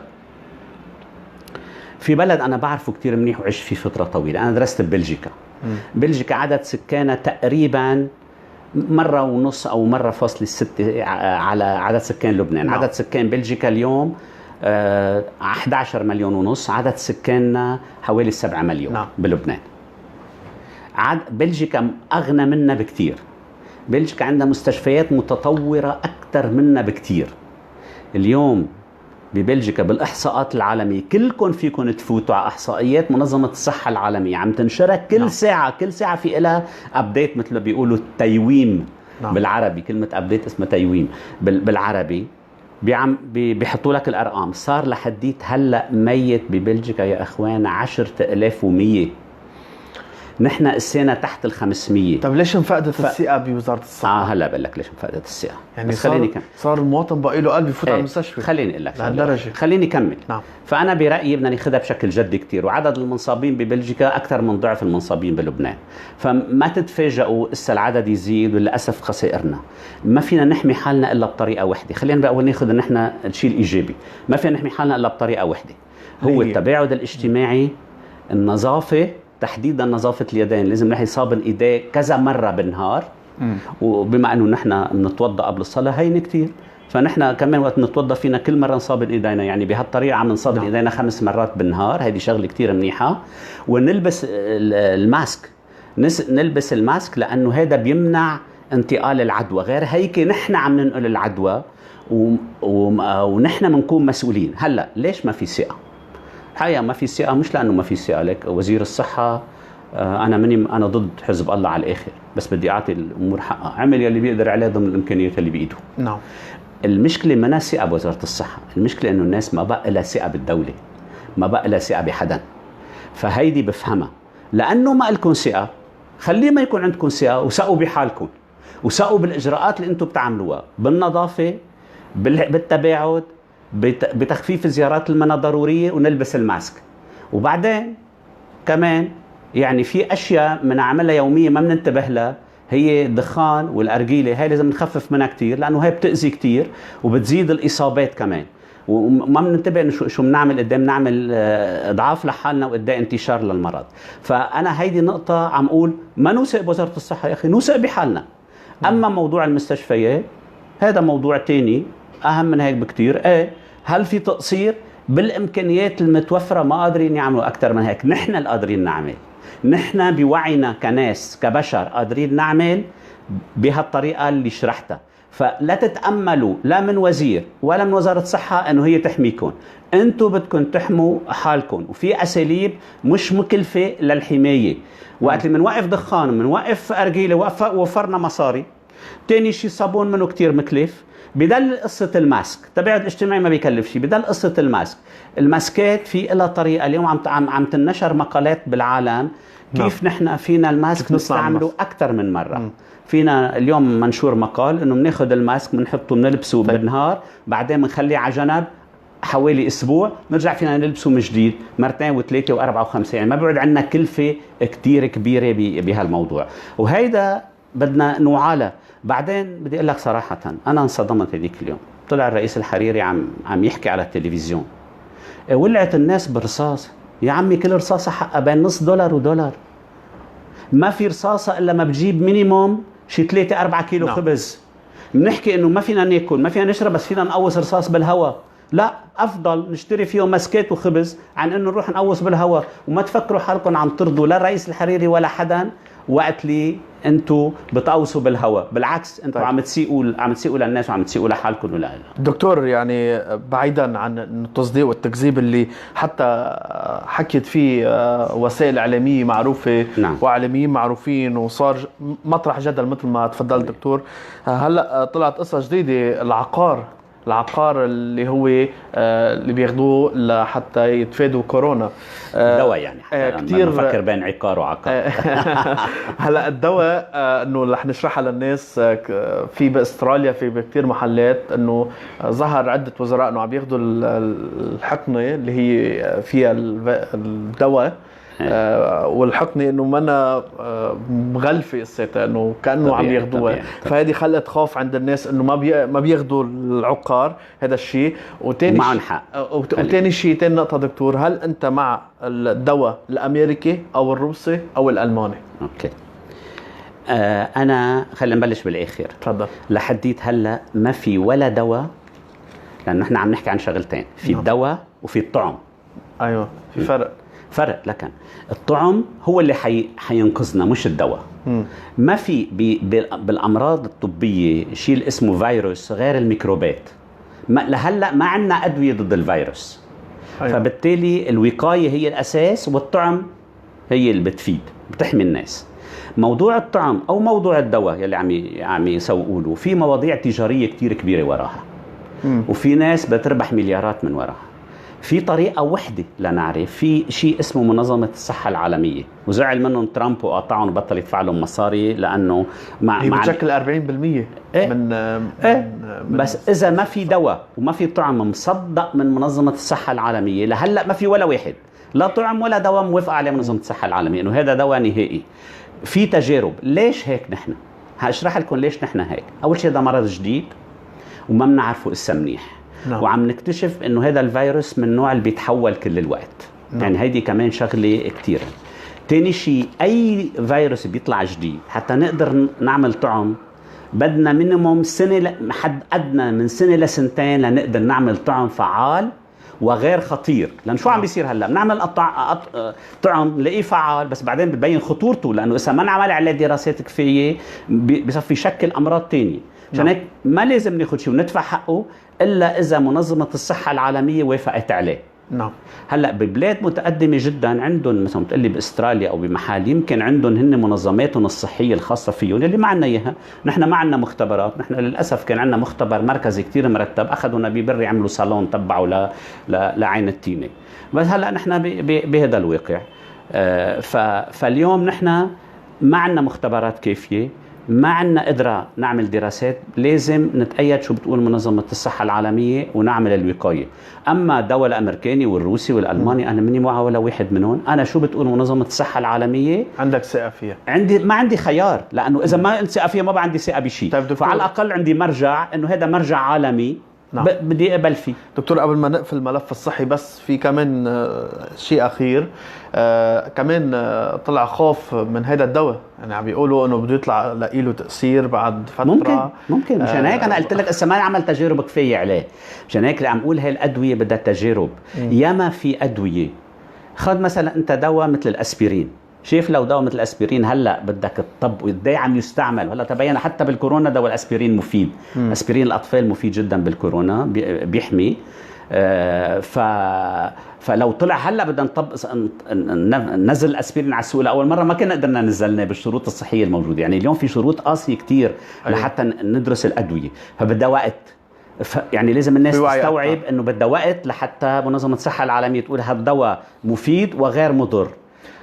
في بلد انا بعرفه كتير منيح وعشت فيه فترة طويلة، انا درست ببلجيكا. بلجيكا عدد سكانها تقريبا 1.5 أو 1.6 على عدد سكان لبنان. نعم. عدد سكان بلجيكا اليوم 11 مليون ونص، عدد سكاننا حوالي 7 مليون. نعم. بلبنان. بلجيكا أغنى منا بكتير. بلجيكا عندها مستشفيات متطورة أكثر منا بكتير. اليوم ببلجيكا بالإحصاءات العالمية، كلكم فيكم تفوتوا على إحصائيات منظمة الصحة العالمية، عم تنشرها كل ساعة، كل ساعة في إلها أبديت، مثل ما بيقولوا التيويم بالعربي، كلمة أبديت اسمها تيويم بالعربي. بيحطوا لك الأرقام. صار لحديت هلأ ميت ببلجيكا يا أخوان 10,100. نحن قسينا تحت 500. طب ليش انفقدت الثقة بوزارة الصحة؟ هلا بقول لك ليش انفقدت الثقة. يعني صار المواطن بقى له قلب يفوت على المستشفى. خليني اقول لك لهالدرجة. خليني كمل. نعم. فأنا برأيي بدنا ناخذها بشكل جدي كتير، وعدد المنصابين ببلجيكا أكثر من ضعف المنصابين بلبنان. فما تتفاجئوا إسا العدد يزيد، وللأسف خسائرنا. ما فينا نحمي حالنا إلا بطريقة واحدة. خلينا بقى ناخذ نحن الشيء الإيجابي. ما فينا نحمي حالنا إلا بطريقة واحدة، هو التباعد الاجتماعي، النظافة، تحديدا نظافة اليدين. لازم نحن صابن ايديه كذا مرة بالنهار. وبما انه نحن بنتوضا قبل الصلاة هين كتير، فنحن كمان وقت نتوضا فينا كل مرة نصابن ايدينا، يعني بهالطريقة عم نصابن ايدينا 5 مرات بالنهار. هذه شغلة كتير منيحة. ونلبس الماسك، نلبس الماسك لانه هذا بيمنع انتقال العدوى. غير هيك نحن عم ننقل العدوى ونحن بنكون مسؤولين. هلا ليش ما في ثقة؟ حقيقة ما في ثقة، مش لأنه ما في ثقة. لك وزير الصحة، أنا ضد حزب الله على الآخر، بس بدي أعطي الأمور حقها. عمل يلي بيقدر عليه ضمن الإمكانيات اللي بإيده. نعم. المشكلة ما ثقة بوزارة الصحة، المشكلة إنه الناس ما بقى لها ثقة بالدولة، ما بقى لها ثقة بحدا. فهيدي بفهمها. لأنه ما لكم ثقة، خليه ما يكون عندكم ثقة، وثقوا بحالكم، وثقوا بالإجراءات اللي أنتم بتعملوها، بالنظافة، بالتباعد، بتخفيف الزيارات المنا ضرورية، ونلبس الماسك. وبعدين كمان يعني في أشياء بنعملها يوميا ما بننتبه لها، هي الدخان والأرجيلة. هاي لازم نخفف منها كتير، لأنه هاي بتأذي كتير وبتزيد الإصابات كمان. وما بننتبه إنه شو بنعمل قدام، نعمل إضعاف لحالنا وقدام انتشار للمرض. فأنا هيدي نقطة عم أقول ما نوثق بوزارة الصحة يا أخي، نوثق بحالنا. أما موضوع المستشفيات هذا موضوع تاني أهم من هيك بكتير. هل في تقصير بالإمكانيات المتوفرة؟ ما قادرين يعملوا أكثر من هيك. نحن اللي قادرين نعمل، نحن بوعينا كناس كبشر قادرين نعمل بهالطريقة اللي شرحتها. فلا تتأملوا لا من وزير ولا من وزارة الصحة أنه هي تحميكم. أنتوا بدكم تحموا حالكم، وفي أساليب مش مكلفة للحماية. وقت اللي منوقف دخان ومنوقف أرجيلة وفرنا مصاري. تاني شيء صابون منه كتير مكلف. بدل قصة الماسك، التباعد الاجتماعي ما بيكلف شيء. بدل قصة الماسكات في لها طريقة. اليوم عم تنشر مقالات بالعالم كيف نحن فينا الماسك نستعمله أكثر من مرة. فينا اليوم منشور مقال إنه بناخذ الماسك بنحطه بنلبسه بالنهار، بعدين بنخليه على جنب حوالي أسبوع، نرجع فينا نلبسه من جديد مرتين وثلاثة وأربعة وخمسة. يعني ما بيعود عندنا كلفة كتير كبيرة بهالموضوع، وهيدا بدنا نوعاله. بعدين بدي أقول لك صراحة، أنا انصدمت هذيك اليوم. طلع الرئيس الحريري عم يحكي على التلفزيون. ولعت الناس برصاص. يا عمي كل رصاصة حقها بين $1 ودولار. ما في رصاصة إلا ما بتجيب مينيموم شي 3-4 كيلو خبز. بنحكي إنه ما فينا ناكل، ما فينا نشرب، بس فينا نقوص رصاص بالهواء. لا، أفضل نشتري فيه مسكات وخبز عن إنه نروح نقوص بالهواء. وما تفكروا حالكم عم ترضوا لا الرئيس الحريري ولا حدا وقت لي انتوا بتقوصوا بالهواء. بالعكس انتوا عم تسيئوا للناس وعم تسيئوا لحالكم. ولا دكتور، يعني بعيدا عن التصديق والتكذيب اللي حتى حكيت فيه وسائل اعلاميه معروفه، نعم، واعلاميين معروفين، وصار مطرح جدل مثل ما تفضل دكتور. هلا طلعت قصه جديده، العقار اللي هو اللي بياخدوه لحتى يتفادوا كورونا. دواء يعني كتير بفكر بين عقار وعقار. هلا الدواء انه رح نشرحها للناس. في باستراليا في كتير محلات انه ظهر عده وزراء انه عم ياخذوا الحقنه اللي هي فيها الدواء، والحقنه انه منا مغلفه قصتها، انه كانه عم ياخذوها. فهذه خلت خوف عند الناس انه ما بياخذوا العقار. هذا الشيء. وثاني شيء، ثاني نقطه دكتور، هل انت مع الدواء الامريكي او الروسي او الالماني؟ اوكي، انا خلينا نبلش بالاخر. تفضل. لحديت هلا ما في ولا دواء، لانه احنا عم نحكي عن شغلتين، في الدواء وفي الطعم. ايوه، في فرق. فرق. لكن الطعم هو اللي حينقذنا مش الدواء. ما في بالامراض الطبيه شيء اسمه فيروس غير الميكروبات. لهلا ما عندنا ادويه ضد الفيروس. أيوة. فبالتالي الوقايه هي الاساس، والطعم هي اللي بتفيد بتحمي الناس. موضوع الطعم او موضوع الدواء يلي عم يسوقوا له في مواضيع تجاريه كتير كبيره وراها. وفي ناس بتربح مليارات من وراها. في طريقة وحدة لنعرف، في شيء اسمه منظمة الصحة العالمية، وزعل منهم ترامب وقاطعهم وبطل يدفع لهم مصاري لأنه هي بتشكل 40% بس إذا ما في دواء وما في طعم مصدق من منظمة الصحة العالمية، لهلا ما في ولا واحد لا طعم ولا دواء موافق عليه منظمة الصحة العالمية إنه هذا دواء نهائي. في تجارب. ليش هيك نحن؟ هشرح لكم ليش نحن هيك. أول شيء ده مرض جديد وما بنعرفه إسا منيح. نعم. وعم نكتشف انه هذا الفيروس من النوع اللي بيتحول كل الوقت. نعم. يعني هيدي كمان شغله كتير. تاني شيء، اي فيروس بيطلع جديد حتى نقدر نعمل طعم بدنا مينيموم سنه، حد ادنى من سنه لسنتين لنقدر نعمل طعم فعال وغير خطير. لان شو عم بيصير هلا؟ بنعمل طعم لاقيه فعال بس بعدين بتبين خطورته، لانه اذا ما انعمل عليه دراسات كفايه بصفي يشكل امراض تانية. عشان هيك ما لازم ناخذ شيء وندفع حقه الا اذا منظمه الصحه العالميه وافقت عليه. نعم. هلا ببلاد متقدمه جدا عندهم مثلا بتقلي باستراليا او بمحل يمكن عندهم هن منظماتهم الصحيه الخاصه فيهم اللي ما عندنا اياها. نحن ما عندنا مختبرات. نحن للاسف كان عندنا مختبر مركزي كتير مرتب، اخذوا نبي بري عملوا صالون تبعوا لعين التينه. بس هلا نحن بهذا الواقع. فاليوم نحن ما عندنا مختبرات كافيه، ما عندنا قدرة نعمل دراسات. لازم نتأيد شو بتقول منظمة الصحة العالمية ونعمل الوقاية. أما الدواء الأمريكاني والروسي والألماني أنا مني معه ولا واحد منهم. أنا شو بتقول منظمة الصحة العالمية عندك ثقة فيها؟ ما عندي خيار، لأنه إذا ما قلت ثقة فيها ما عندي ثقة بشيء. طيب فعلى الأقل عندي مرجع إنه هذا مرجع عالمي. نعم. بدي اقبل فيه. دكتور قبل ما نقفل الملف الصحي بس في كمان شيء اخير. كمان طلع خوف من هذا الدواء، يعني عم بيقولوا انه بده يطلع له تاثير بعد فتره. ممكن مشان هيك انا قلت لك اسا ما عمل تجارب كفايه عليه. مشان هيك عم اقول هاي الادويه بدها تجارب. ياما في ادويه. خذ مثلا انت دواء مثل الاسبرين، شايف لو دواء مثل الاسبرين هلا بدك الطب وقديه عم يستعمل. هلا تبين حتى بالكورونا دواء الاسبرين مفيد. اسبرين الاطفال مفيد جدا بالكورونا، بيحمي. فلو طلع هلا بدنا ننزل الاسبرين على السوق. لاول مره ما كنا قدرنا ننزلنا بالشروط الصحيه الموجوده. يعني اليوم في شروط قاسيه كتير لحتى ندرس الادويه، فبدها وقت. يعني لازم الناس تستوعب انه بدها وقت لحتى منظمه الصحه العالميه تقول هذا الدواء مفيد وغير مضر.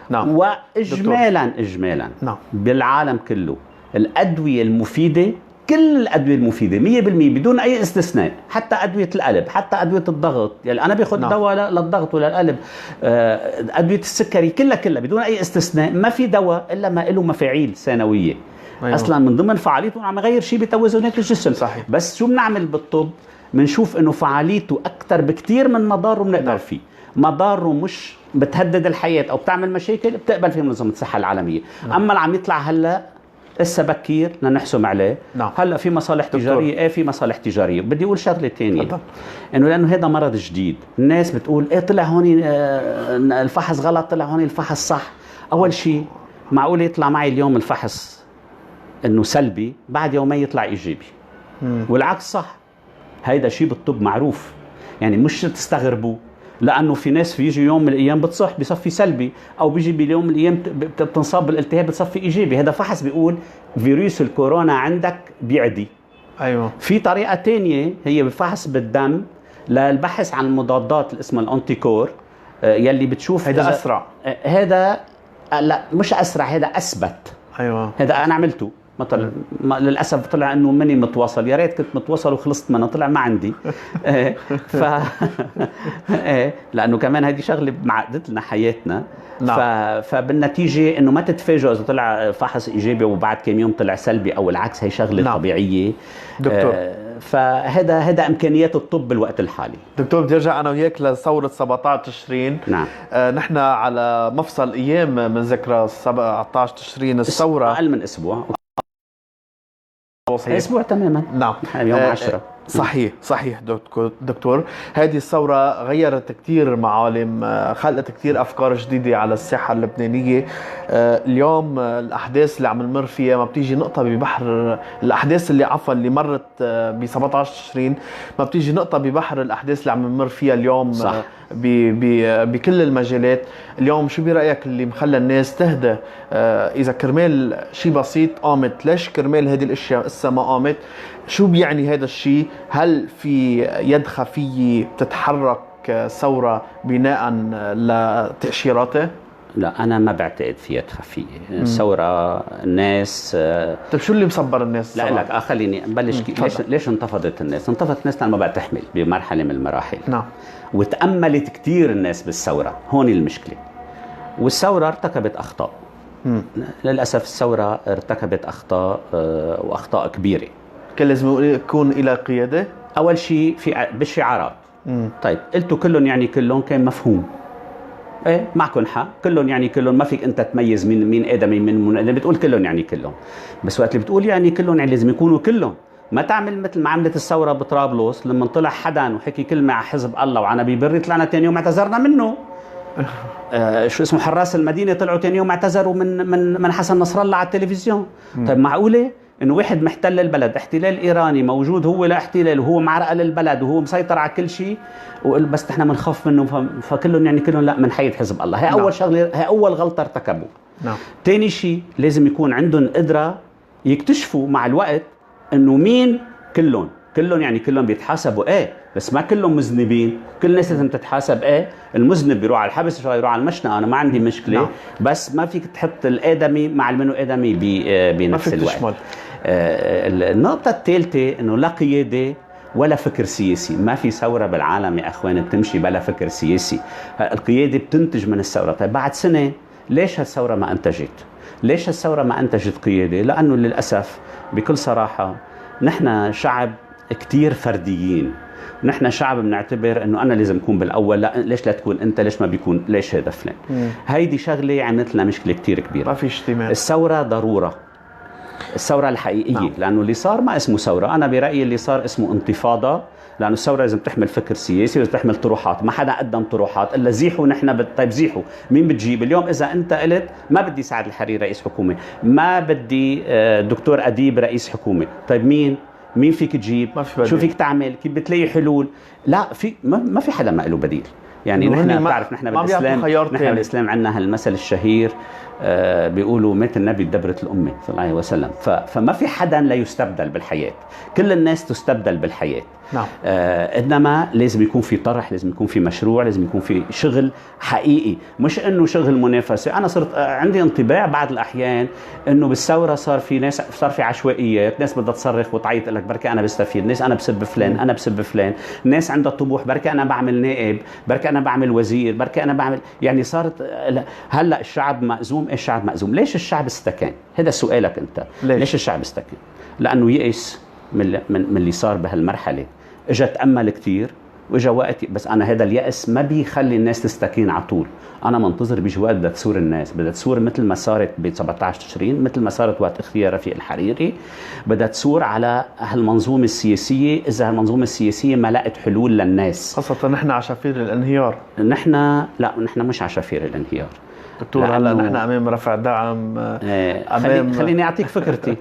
نعم. واجمالا نعم. بالعالم كله الادويه المفيده، كل الادويه المفيده 100% بدون اي استثناء، حتى ادويه القلب، حتى ادويه الضغط. يعني انا باخذ نعم. دواء للضغط وللقلب، ادويه السكري كلها بدون اي استثناء. ما في دواء الا ما له مفاعيل ثانويه. أيوة. اصلا من ضمن فعاليته عم يغير شيء بتوازنات الجسم. صحيح. بس شو بنعمل بالطب؟ بنشوف انه فعاليته اكثر بكثير من مضاره بنقدر فيه. مضاره مش بتهدد الحياه او بتعمل مشاكل بتقبل في منظمه الصحه العالميه. نعم. اما اللي عم يطلع هلا لسه بكير نحسم عليه. نعم. هلا في مصالح تجاريه. في مصالح تجاريه. بدي اقول شغله ثانيه، انه لانه هذا مرض جديد. الناس بتقول طلع هون الفحص غلط، طلع هون الفحص صح. اول شيء معقول يطلع معي اليوم الفحص انه سلبي بعد يومين يطلع ايجابي. والعكس صح. هيدا شيء بالطب معروف، يعني مش تستغربوا. لانه في ناس بيجي يوم من الايام بتصح بصفي سلبي، او بيجي باليوم من الايام بتنصاب بالالتهاب بتصفي ايجابي. هذا فحص بيقول فيروس الكورونا عندك بيعدي. ايوه. في طريقه تانية هي بفحص بالدم للبحث عن المضادات اللي اسمها الانتيكور، يلي بتشوف هذا اسرع. هذا لا مش اسرع، هذا اثبت. ايوه. هذا انا عملته مثلا. للاسف طلع انه ماني متواصل. يا ريت كنت متواصل وخلصت منه، طلع ما عندي. لانه كمان هذه شغله معقدت لنا حياتنا. نعم. فبالنتيجه انه ما تتفاجئوا اذا طلع فحص ايجابي وبعد كم يوم طلع سلبي او العكس. هي شغله نعم. طبيعيه دكتور. فهذا امكانيات الطب بالوقت الحالي. دكتور بدي ارجع انا وياك لثوره 17 تشرين. نعم. نحن على مفصل ايام من ذكرى 17 تشرين الثوره، اقل من اسبوع. اسبوع تماما. نعم. يوم 10. صحيح دكتور. هذه الثورة غيرت كتير معالم، خلقت كتير أفكار جديدة على الساحة اللبنانية. اليوم الأحداث اللي عم نمر فيها ما بتيجي نقطة ببحر الأحداث اللي مرت ب 17 تشرين، ما بتيجي نقطة ببحر الأحداث اللي عم نمر فيها اليوم. صح. بكل المجالات. اليوم شو برأيك اللي مخلى الناس تهدى؟ إذا كرمال شيء بسيط قامت، ليش كرمال هذه الأشياء لسه ما قامت؟ شو بيعني هذا الشيء؟ هل في يد خفية بتتحرك ثورة بناء لتأشيراته؟ لا، أنا ما بعتقد في يد خفية. ثورة الناس. طيب شو اللي مصبر الناس؟ لا خليني نبلش. ليش انتفضت الناس؟ انتفضت الناس لما بقى تحمل بمرحلة من المراحل. نعم. وتأملت كتير الناس بالثورة، هون المشكلة. والثورة ارتكبت أخطاء. للأسف الثورة ارتكبت أخطاء، وأخطاء كبيرة. كان لازم يكون إلى قيادة. أول شيء بالشعارات. طيب قلتوا كلهم يعني كلهم، كان مفهوم. ايه معكم حق، كلهم يعني كلهم، ما فيك انت تميز مين ادمي من بتقول كلهم يعني كلهم. بس وقت اللي بتقول يعني كلهم، يعني لازم يكونوا كلهم. ما تعمل مثل ما عملت الثوره بطرابلس، لما طلع حدا وحكي كلمه على حزب الله وعلى ببري، طلعنا ثاني يوم اعتذرنا منه. شو اسمه، حراس المدينه طلعوا ثاني يوم اعتذروا من حسن نصر الله على التلفزيون. طيب معقوله انه واحد محتل البلد، احتلال ايراني موجود، هو لا احتلال وهو معرقل البلد وهو مسيطر على كل شيء، بس نحن بنخاف منه فكلهم يعني كلهم لا من حيث حزب الله. هي اول شغله، هي اول غلطه ارتكبوا. ثاني شيء لازم يكون عندهم قدره يكتشفوا مع الوقت انه مين كلهم يعني كلهم بيتحاسبوا. بس ما كلهم مذنبين، كل الناس لازم تتحاسب. المذنب بيروح على الحبس، يروح على المشنقه، انا ما عندي مشكله. بس ما فيك تحط الادمي مع المنو ادمي بنفس الوقت. النقطه الثالثه انه لا قياده ولا فكر سياسي. ما في ثوره بالعالم يا اخوان بتمشي بلا فكر سياسي. القياده بتنتج من الثوره. طيب بعد سنه ليش هالثوره ما انتجت؟ ليش هالثوره ما انتجت قياده؟ لانه للاسف بكل صراحه نحن شعب كتير فرديين. نحن شعب بنعتبر انه انا لازم اكون بالاول، لا ليش لا تكون انت، ليش ما بيكون، ليش هذا فلان. هيدي شغله عملت لنا مشكله كتير كبيره. ما في اجتماع. الثوره ضروره، الثوره الحقيقيه. لانه اللي صار ما اسمه ثوره، انا برايي اللي صار اسمه انتفاضه. لانه الثوره لازم تحمل فكر سياسي، لازم تحمل طروحات. ما حدا قدم طروحات الا زيحوا. نحن طيب زيحوا، مين بتجيب اليوم؟ اذا انت قلت ما بدي سعد الحريري رئيس حكومه، ما بدي دكتور اديب رئيس حكومه، طيب مين فيك تجيب؟ شو فيك تعمل؟ كيف بتلاقي حلول؟ لا في ما في حدا ما له بديل. يعني نحن بتعرف نحن بالاسلام عندنا هالمثل الشهير، بيقولوا مات النبي بدبرة الأمة صلى الله عليه وسلم. فما في حدا لا يستبدل بالحياة، كل الناس تستبدل بالحياة. نعم. إنما لازم يكون في طرح، لازم يكون في مشروع، لازم يكون في شغل حقيقي، مش إنه شغل منافسة. أنا صرت عندي انطباع بعض الأحيان إنه بالثورة صار في عشوائيات، ناس بدها تصرخ وتعيط لك بركي أنا بستفيد، ناس أنا بسب فلان، أنا بسب فلان، ناس عندها طموح، بركي أنا بعمل نائب، بركي أنا بعمل وزير، بركي أنا بعمل، يعني صارت هلا الشعب مأزوم. إيش الشعب مأزوم؟ ليش الشعب استكان؟ هذا سؤالك أنت. ليش الشعب استكان؟ لأنه يئس من اللي صار بهالمرحلة. اجى تأمل كتير واجا وقت، بس انا هذا اليأس ما بيخلي الناس تستكين على طول. انا منتظر بيجي وقت بدها تثور الناس، بدها تثور مثل ما صارت ب 17 تشرين، مثل ما صارت وقت اختيار رفيق الحريري، بدها تثور على هالمنظومه السياسيه. اذا هالمنظومه السياسيه ما لقت حلول للناس، خاصه نحن عشافير الانهيار. نحن مش عشافير الانهيار دكتور. هلا نحن امام رفع دعم. خليني اعطيك فكرتي.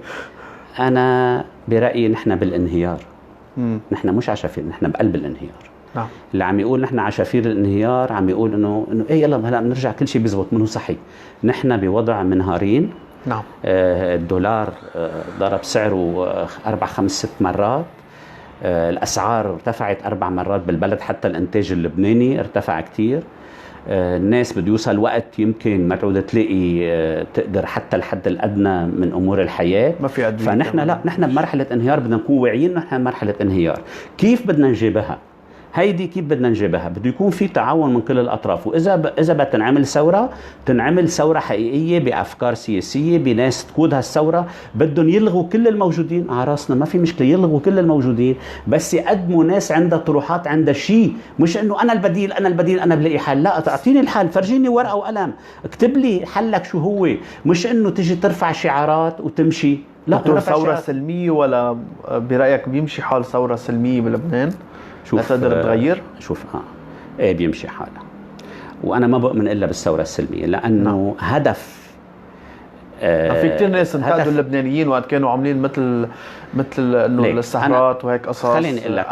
انا برايي نحن بالانهيار. نحن مش عشافير، نحن بقلب الانهيار. نعم. اللي عم يقول نحن عشافير الانهيار عم يقول انه ايه يلا هلا بنرجع كل شيء بيزبط منه صحي. نحن بوضع منهارين. نعم. الدولار ضرب سعره 4-5-6 مرات. الاسعار ارتفعت 4 مرات بالبلد، حتى الانتاج اللبناني ارتفع كتير. الناس بده يوصل وقت يمكن ما تعود تلاقي تقدر حتى الحد الادنى من امور الحياه. ما في فنحن لا، نحن بمرحله انهيار، بدنا نكون واعيين نحن بمرحله انهيار. كيف بدنا نجابهها؟ هيدي كيف بدنا نجيبها؟ بده يكون في تعاون من كل الأطراف، وإذا بدها تنعمل ثورة، تنعمل ثورة حقيقية بأفكار سياسية، بناس تقود هالثورة. بدهم يلغوا كل الموجودين على راسنا، ما في مشكلة، يلغوا كل الموجودين، بس يقدموا ناس عندها طروحات، عندها شيء، مش إنه أنا البديل أنا البديل أنا بلاقي حل. لا، تعطيني الحل، فرجيني ورقة وقلم، اكتب لي حلك شو هو، مش إنه تجي ترفع شعارات وتمشي. لا، ثورة سلمية، ولا برأيك بيمشي حال ثورة سلمية بلبنان؟ لا تقدر تغير؟ شوف ايه بيمشي حالها، وانا ما بؤمن الا بالثوره السلميه، لانه هدف في كتير ناس انتقدوا اللبنانيين وقت كانوا عاملين مثل انه السهرات وهيك قصص. خليني اقول لك،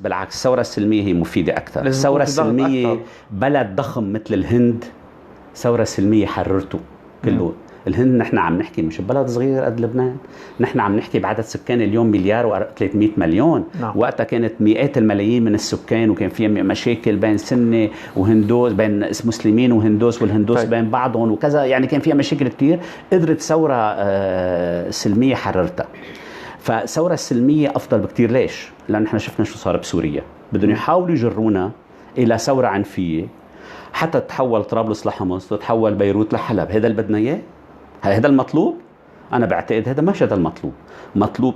بالعكس الثوره السلميه هي مفيده اكثر. الثوره السلميه أكثر. بلد ضخم مثل الهند، ثوره سلميه حررته كله. الهند نحن عم نحكي مش بلد صغير قد لبنان، نحن عم نحكي بعدد سكان اليوم 1,300 مليون. وقتها كانت مئات الملايين من السكان، وكان فيها مشاكل بين سنة وهندوس، بين مسلمين وهندوس، والهندوس بين بعضهم وكذا، يعني كان فيها مشاكل كتير. قدرت ثورة سلمية حررتها. فالثورة السلمية أفضل بكتير. ليش؟ لأن نحن شفنا شو صار بسوريا. بدهم يحاولوا يجرونا إلى ثورة عنفية حتى تتحول طرابلس لحمص وتتحول بيروت لحلب. هذا اللي بدنا إياه؟ هذا المطلوب؟ أنا بعتقد هذا مش هذا المطلوب. مطلوب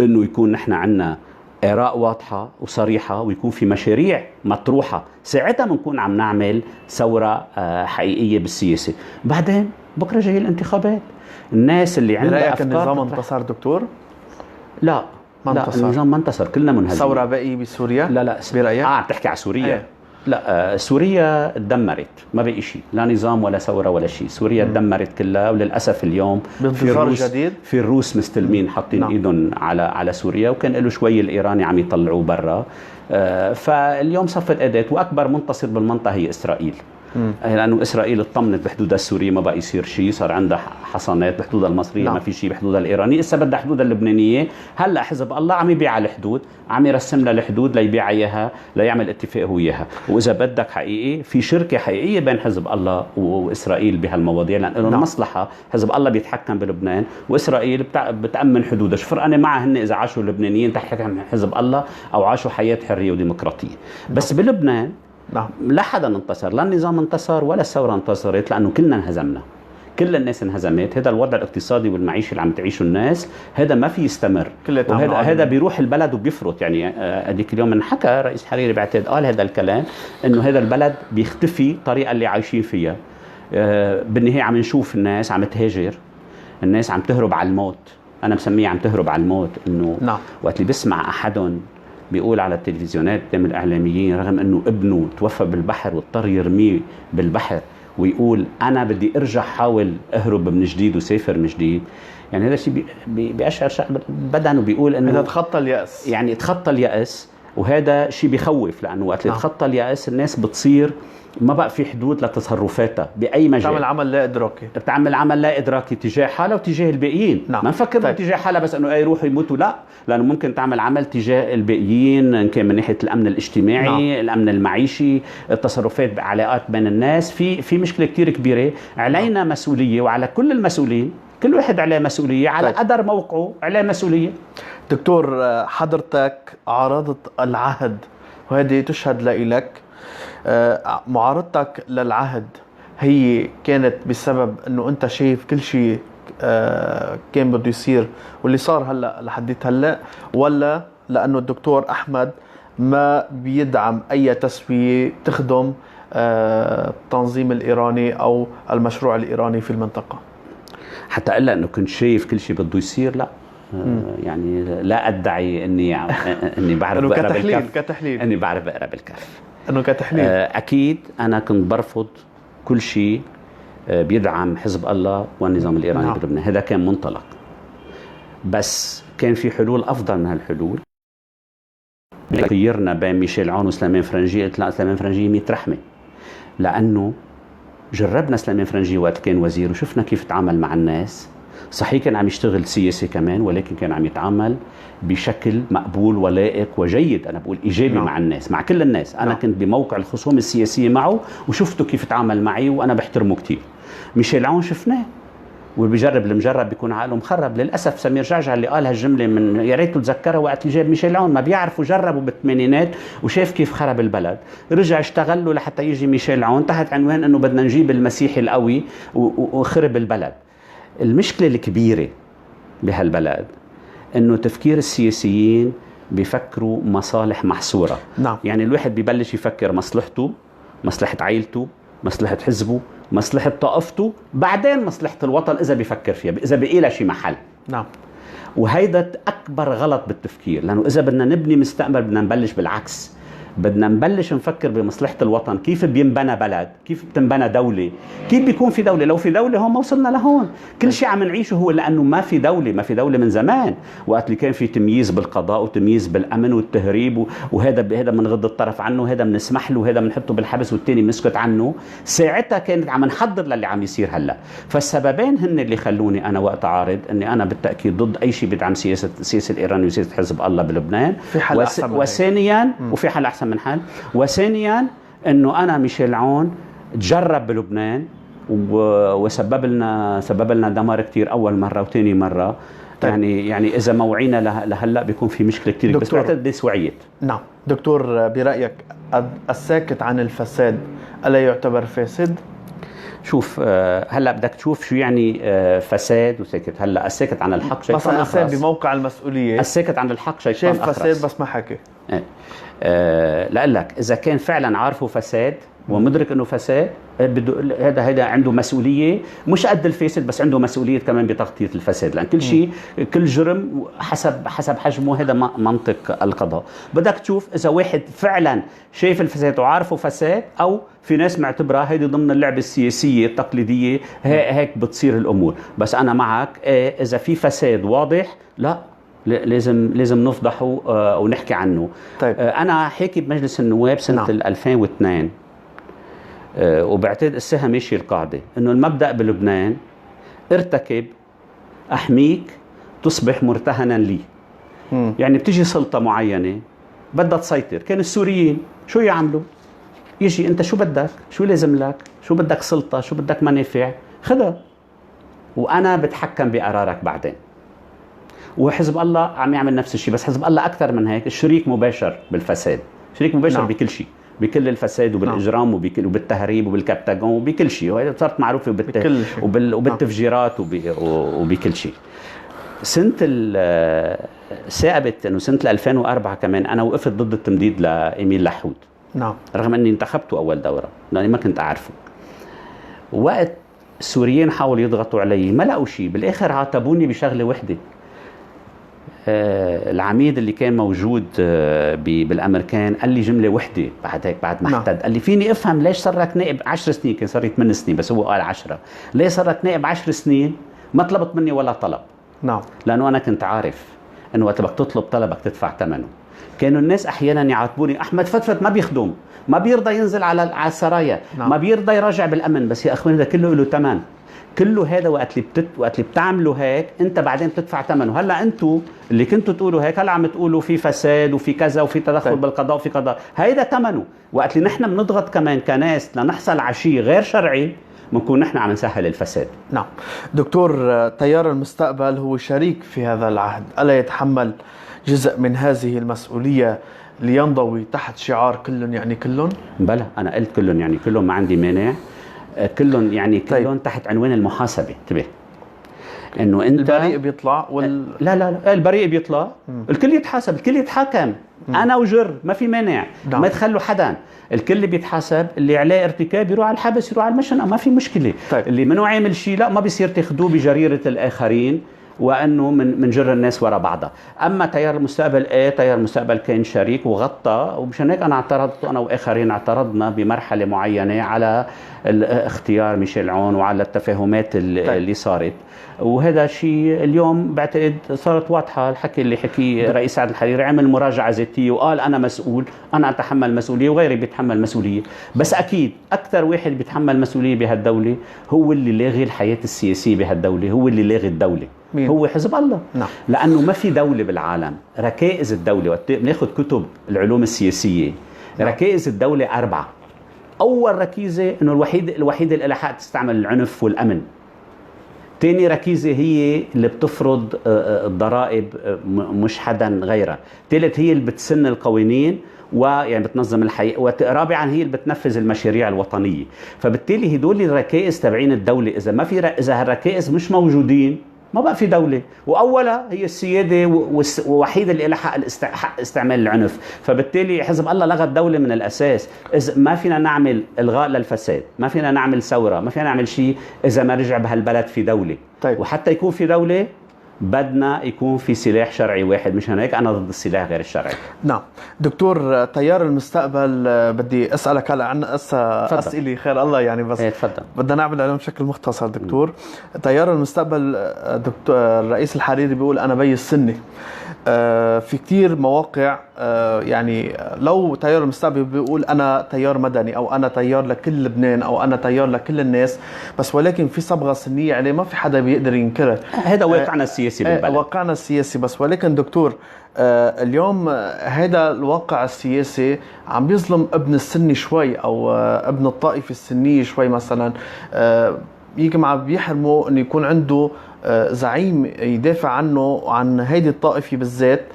إنه يكون نحن عنا آراء واضحة وصريحة، ويكون في مشاريع مطروحة، ساعتها بنكون عم نعمل ثورة حقيقية بالسياسة. بعدين بكرة جاي الانتخابات، الناس اللي عندها أفكار. النظام انتصر دكتور؟ لا، النظام ما انتصر، كلنا منهزمين. الثورة بقي بسوريا؟ لا برأيك؟ بتحكي على سوريا؟ لا، سوريا تدمرت، ما بقي شيء، لا نظام ولا ثورة ولا شيء. سوريا تدمرت كلها، وللأسف اليوم في الروس مستلمين حاطين ايدهم على سوريا، وكان له شوي الإيراني عم يطلعوه برا. فاليوم صفت أداة، وأكبر منتصر بالمنطقة هي إسرائيل. لأنه إسرائيل اطمنت بحدودها السورية، ما بقى يصير شيء، صار عندها حصانات بحدودها المصرية. ما في شيء بحدودها الإيرانية، إسا بدها حدودها اللبنانية. هلأ حزب الله عم يبيع الحدود، عم يرسم لها الحدود ليبيع إياها، ليعمل اتفاق هو إياها. وإذا بدك حقيقي، في شركة حقيقية بين حزب الله وإسرائيل بهالمواضيع، لأن لهم مصلحة. حزب الله بيتحكم بلبنان، وإسرائيل بتأمن حدودها. شو فرقانة معها هن إذا عاشوا اللبنانيين تحت حزب الله أو عاشوا حياة حرية وديمقراطية؟ بس بلبنان لا حدا انتصر، لا النظام انتصر ولا الثورة انتصرت، لأنه كلنا انهزمنا، كل الناس انهزمت. هذا الوضع الاقتصادي والمعيشي اللي عم تعيشه الناس، هذا ما في يستمر، وهذا بيروح البلد وبيفرط. يعني هذيك اليوم انحكى رئيس حريري بعتقد قال هذا الكلام، انه هذا البلد بيختفي الطريقة اللي عايشين فيها. بالنهاية عم نشوف الناس عم تهاجر، الناس عم تهرب على الموت. أنا مسميه عم تهرب على الموت، إنه وقت اللي بسمع أحدهم بيقول على التلفزيونات قدام الإعلاميين رغم أنه ابنه توفى بالبحر واضطر يرميه بالبحر، ويقول أنا بدي أرجع حاول أهرب من جديد وسافر من جديد. يعني هذا الشيء بيأشعر شعب بدن، وبيقول أنه تخطى اليأس، يعني تخطى اليأس. وهذا شيء بيخوف، لأنه وقت اللي تخطى اليأس الناس بتصير ما بقى في حدود لتصرفاتها بأي مجال. بتعمل عمل لا إدراكي، بتعمل عمل لا إدراكي تجاه حالها وتجاه الباقيين. ما نفكر تجاه حالها بس أنه يروحوا يموتوا، لا، لأنه ممكن تعمل عمل تجاه الباقيين، إن كان من ناحية الأمن الاجتماعي، الأمن المعيشي، التصرفات بعلاقات بين الناس. في مشكلة كتير كبيرة، علينا مسؤولية، وعلى كل المسؤولين، كل واحد عليه مسؤولية، على قدر موقعه عليه مسؤولية. دكتور، حضرتك عارضت العهد، وهذه تشهد لإلك. معارضتك للعهد هي كانت بسبب انه انت شايف كل شيء كان بده يصير واللي صار هلا لحديت هلا، ولا لانه الدكتور احمد ما بيدعم اي تسوية تخدم التنظيم الايراني او المشروع الايراني في المنطقة؟ حتى قال انه كنت شايف كل شيء بده يصير، لا. يعني لا ادعي اني بعرف بقرا بالكف، كتحليل اني بعرف بقرا بالكف، انه كتحليل. اكيد انا كنت برفض كل شيء بيدعم حزب الله والنظام الايراني بلبنان. هذا كان منطلق، بس كان في حلول افضل من هالحلول. خيرنا بين ميشيل عون وسليمان فرنجي، قلت لا، سليمان فرنجي 100 رحمه، لانه جربنا سليمان فرنجي وقت كان وزير وشفنا كيف تعامل مع الناس. صحيح كان عم يشتغل سياسي كمان، ولكن كان عم يتعامل بشكل مقبول ولائق وجيد. أنا بقول إيجابي مع الناس، مع كل الناس. أنا كنت بموقع الخصوم السياسية معه وشفته كيف تعامل معي، وأنا بحترمه كتير. ميشيل عون شفناه وبيجرب المجرب بيكون عقله مخرب. للاسف سمير جعجع اللي قال هالجمله من يا ريته تذكرها وقت اللي جاب ميشيل عون، ما بيعرفوا جربوا بالثمانينات وشاف كيف خرب البلد، رجع اشتغل له لحتى يجي ميشيل عون تحت عنوان انه بدنا نجيب المسيحي القوي وخرب البلد. المشكله الكبيره بهالبلد انه تفكير السياسيين بيفكروا مصالح محصوره. نعم. يعني الواحد بيبلش يفكر مصلحته، مصلحه عائلته، مصلحه حزبه، مصلحة طائفته، بعدين مصلحة الوطن إذا بيفكر فيها، إذا بقي لها شي محل. نعم. وهيدا أكبر غلط بالتفكير، لأنه إذا بدنا نبني مستقبل بدنا نبلش بالعكس، بدنا نبلش نفكر بمصلحة الوطن، كيف بينبنى بلد، كيف بتنبنى دولة، كيف بيكون في دولة. لو في دولة هون ما وصلنا لهون. كل شيء عم نعيشه هو لأنه ما في دولة، ما في دولة من زمان، وقت اللي كان في تمييز بالقضاء وتمييز بالأمن والتهريب، وهذا بنغض الطرف عنه، هذا بنسمح له، هذا بنحطه بالحبس والتاني بنسكت عنه. ساعتها كانت عم نحضر للي عم يصير هلا. فالسببين هن اللي خلوني أنا وقت عارض أني أنا بالتأكيد ضد أي شيء بيدعم سياسة الإيراني وسياسة حزب الله بلبنان. في حل أحسن وثانيا وفي حل أحسن من حل. وثانيا انه انا ميشيل عون تجرب بلبنان وسبب لنا دمار كتير اول مره وثاني مره. طيب. يعني اذا موعينا لهلا بيكون في مشكله كثير، بس بعتقد سوعيت. نعم دكتور، برايك الساكت عن الفساد الا يعتبر فاسد؟ شوف هلا بدك تشوف شو يعني فساد وساكت. هلا الساكت عن الحق شيطان مثلا الساكت بموقع المسؤوليه، الساكت عن الحق شيطان شايف فساد بس ما حكي. لقلك إذا كان فعلا عارفه فساد ومدرك انه فساد، هذا عنده مسؤوليه، مش قد الفاسد بس عنده مسؤوليه كمان بتغطيه الفساد، لان كل شيء كل جرم حسب حجمه. هذا منطق القضاء. بدك تشوف اذا واحد فعلا شايف الفساد وعارفه فساد، او في ناس معتبرها هيدي ضمن اللعبه السياسيه التقليديه، هيك بتصير الامور. بس انا معك اذا في فساد واضح، لا لازم نفضحه ونحكي عنه. طيب. انا حاكي بمجلس النواب سنه 2002، وبعتقد الساعه ماشي القاعده انه المبدا بلبنان ارتكب احميك تصبح مرتهنا لي. يعني بتجي سلطه معينه بدها تسيطر، كان السوريين شو يعملوا؟ يجي انت شو بدك؟ شو لازم لك؟ شو بدك سلطه؟ شو بدك منافع؟ خذها وانا بتحكم بقرارك بعدين. وحزب الله عم يعمل نفس الشيء، بس حزب الله اكثر من هيك، الشريك مباشر بالفساد، شريك مباشر. نعم. بكل شيء، بكل الفساد وبالاجرام. نعم. وبالتهريب وبالكبتاجون وبكل شيء، وهي صارت معروفه وبالتفجيرات وبكل شيء. سنه ثابت انه سنه 2004 كمان انا وقفت ضد التمديد لإيميل لحود. نعم. رغم اني انتخبته اول دوره لاني ما كنت اعرفه. وقت السوريين حاولوا يضغطوا علي ما لقوا شيء، بالاخر عاتبوني بشغله وحده. العميد اللي كان موجود بالامريكان قال لي جمله وحده بعد هيك، بعد ما احتد، قال لي فيني افهم ليش صار لك نائب 10 سنين، كان صار لي 8 سنين بس هو قال 10، ليش صار لك نائب 10 سنين ما طلبت مني ولا طلب؟ نعم. لانه انا كنت عارف انه وقت بدك تطلب طلبك تدفع ثمنه. كانوا الناس احيانا يعاتبوني احمد فتفت ما بيخدم، ما بيرضى ينزل على السرايا. نعم. ما بيرضى يراجع بالامن. بس يا اخواني ده كله له ثمن، كله هذا وقت اللي بتعملوا هيك انت بعدين بتدفع ثمنه. هلا انتم اللي كنتوا تقولوا هيك هلا عم تقولوا في فساد وفي كذا وفي تدخل بالقضاء وفي قضاء، هيدا ثمنه. وقت اللي نحن بنضغط كمان كناس لنحصل على شيء غير شرعي بنكون نحن عم نسهل الفساد. نعم دكتور، تيار المستقبل هو شريك في هذا العهد، ألا يتحمل جزء من هذه المسؤولية لينضوي تحت شعار كلهم يعني كلهم؟ بلى، أنا قلت كلهم يعني كلهم، ما عندي مانع. كلهم يعني كلهم تحت عنوان المحاسبة. انتبه انه انت البريء بيطلع لا البريء بيطلع. الكل يتحاسب، الكل يتحاكم. انا وجر ما في مانع. ما تخلوا حدا، الكل بيتحاسب. اللي عليه ارتكاب يروح على الحبس، يروح على المشنقة، ما في مشكلة. طيب. اللي منه عامل شيء لا ما بيصير تاخذوه بجريرة الآخرين وانه من جر الناس ورا بعضها. اما تيار المستقبل تيار المستقبل كان شريك وغطى، ومشان هيك انا اعترضت، انا واخرين اعترضنا بمرحله معينه على اختيار ميشيل عون وعلى التفاهمات اللي صارت. وهذا شيء اليوم بعتقد صارت واضحه. الحكي اللي حكي رئيس سعد الحريري، عمل مراجعه ذاتيه وقال انا مسؤول، انا اتحمل مسؤوليه وغيري بيتحمل مسؤوليه. بس اكيد اكثر واحد بيتحمل مسؤوليه بهالدوله هو اللي لاغي الحياه السياسيه بهالدوله، هو اللي لاغي الدوله. مين؟ هو حزب الله. نعم. لانه ما في دوله بالعالم. ركائز الدوله وقت بناخذ كتب العلوم السياسيه، ركائز الدوله 4. اول ركيزه انه الوحيده اللي لها حق تستعمل العنف والامن. تاني ركيزة هي اللي بتفرض الضرائب، مش حدا غيرها. ثالث هي اللي بتسن القوانين ويعني بتنظم الحياة. رابعا هي اللي بتنفذ المشاريع الوطنية. فبالتالي هدول الركائز تبعين الدولة إذا هالركائز مش موجودين ما بقى في دولة. وأولها هي السيادة ووحيدة اللي لها حق استعمال العنف. فبالتالي حزب الله لغى الدولة من الأساس. إذا ما فينا نعمل إلغاء للفساد، ما فينا نعمل ثورة، ما فينا نعمل شيء إذا ما رجع بهالبلد في دولة. طيب. وحتى يكون في دولة بدنا يكون في سلاح شرعي واحد، مش هيك أنا ضد السلاح غير الشرعي. نعم دكتور، تيار المستقبل بدي أسألك هلا عن أسئلة خير الله يعني، بس تفضل. بدنا نعمل عليهم بشكل مختصر. دكتور، تيار المستقبل دكتور الرئيس الحريري بيقول أنا بي السني. في كتير مواقع يعني لو تيار المستقبل بيقول أنا تيار مدني أو أنا تيار لكل لبنان أو أنا تيار لكل الناس، بس ولكن في صبغة سنية عليه ما في حدا بيقدر ينكرها. هذا واقعنا السياسي بالبلد. واقعنا السياسي. بس ولكن دكتور، اليوم هذا الواقع السياسي عم بيظلم ابن السني شوي أو ابن الطائفة السنية شوي. مثلا يجي عم بيحرمه أن يكون عنده زعيم يدافع عنه عن هيدي الطائفة بالذات،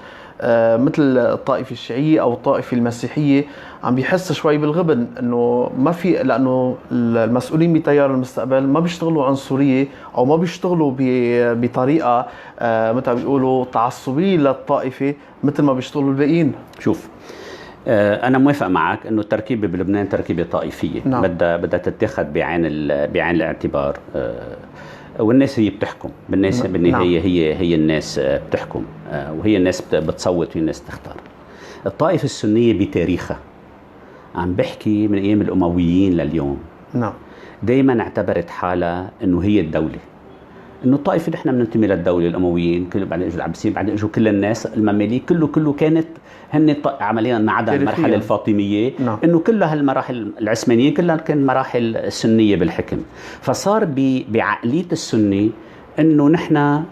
مثل الطائفة الشيعية أو الطائفة المسيحية. عم بيحس شوي بالغبن أنه ما في، لأنه المسؤولين بتيار المستقبل ما بيشتغلوا عنصرية أو ما بيشتغلوا بطريقة مثل بيقولوا تعصبية للطائفة مثل ما بيشتغلوا الباقيين. شوف، أنا موافق معك إنه التركيبة بلبنان تركيبة طائفية. نعم. بدها تتخذ بعين الاعتبار. والناس هي بتحكم بالنهاية. هي الناس بتحكم، وهي الناس بتصوت وهي الناس تختار. الطائفة السنية بتاريخها عم بحكي من أيام الأمويين لليوم. نعم. دايما اعتبرت حالها إنه هي الدولة، إنه الطائفة نحن بننتمي للدولة. الأمويين كله، بعدين اجوا العباسيين، بعدين اجوا كل الناس، المماليك، كله كانت هن عمليا ما عدا المرحلة الفاطمية. نعم. إنه كلها هالمراحل العثمانية كلها كانت مراحل سنية بالحكم. فصار بعقلية السني إنه نحن يا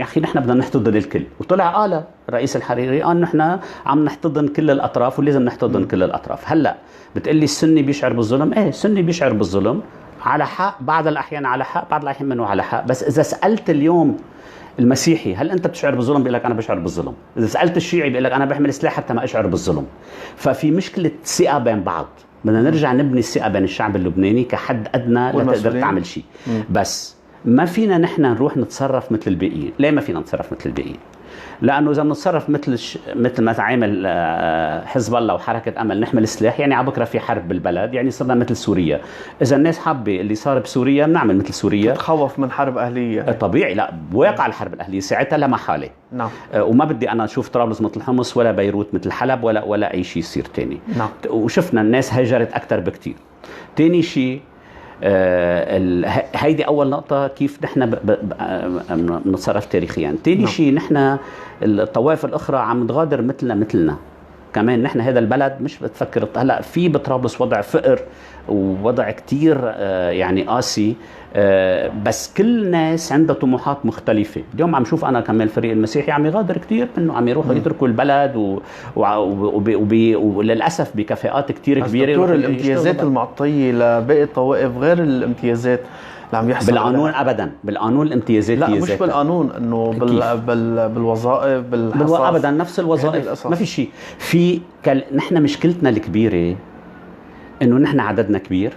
أخي نحن بدنا نحتضن الكل. وطلع قال الرئيس الحريري نحن عم نحتضن كل الأطراف ولازم نحتضن كل الأطراف. هلأ بتقلي السني بيشعر بالظلم؟ إيه، السني بيشعر بالظلم على حق، بعض الأحيان على حق، بعض الأحيان منه على حق. بس إذا سألت اليوم المسيحي هل أنت بتشعر بالظلم؟ بيقول لك أنا بشعر بالظلم. إذا سألت الشيعي بيقول لك أنا بحمل سلاح حتى ما أشعر بالظلم. ففي مشكلة ثقة بين بعض. بدنا نرجع نبني الثقة بين الشعب اللبناني كحد أدنى لتقدر تعمل شيء. بس ما فينا نحن نروح نتصرف مثل الباقيين. ليه ما فينا نتصرف مثل الباقيين؟ لأنه إذا بنتصرف مثل ما تعامل حزب الله وحركة أمل نحمل سلاح، يعني عبكرة في حرب بالبلد، يعني صرنا مثل سوريا. إذا الناس حابة اللي صار بسوريا بنعمل مثل سوريا. تتخوف من حرب أهلية؟ طبيعي، لا بواقع الحرب الأهلية ساعتها لا محالة. نعم. وما بدي أنا أشوف طرابلس مثل حمص ولا بيروت مثل حلب ولا أي شيء يصير تاني. نعم. وشفنا الناس هجرت أكتر بكتير. تاني شيء، هيدي أول نقطة كيف نحن بنتصرف تاريخيا. تاني شيء، نحن الطوائف الأخرى عم تغادر مثلنا كمان. نحن هذا البلد مش بتفكر هلا في بطرابلس وضع فقر ووضع كتير يعني قاسي، بس كل ناس عندها طموحات مختلفة. اليوم عم شوف أنا كمان الفريق المسيحي عم يغادر كتير منه، عم يروحوا يتركوا البلد وللأسف بكفاءات كتير كبيرة. دكتور، الامتيازات المعطية لباقي الطوائف غير الامتيازات اللي عم يحصل بالقانون أبدا. بالقانون الامتيازات لا مش بالقانون، انه بالوظائف بالحصص ابدا نفس الوظائف ما في شيء. نحن مشكلتنا الكبيرة انه نحن عددنا كبير.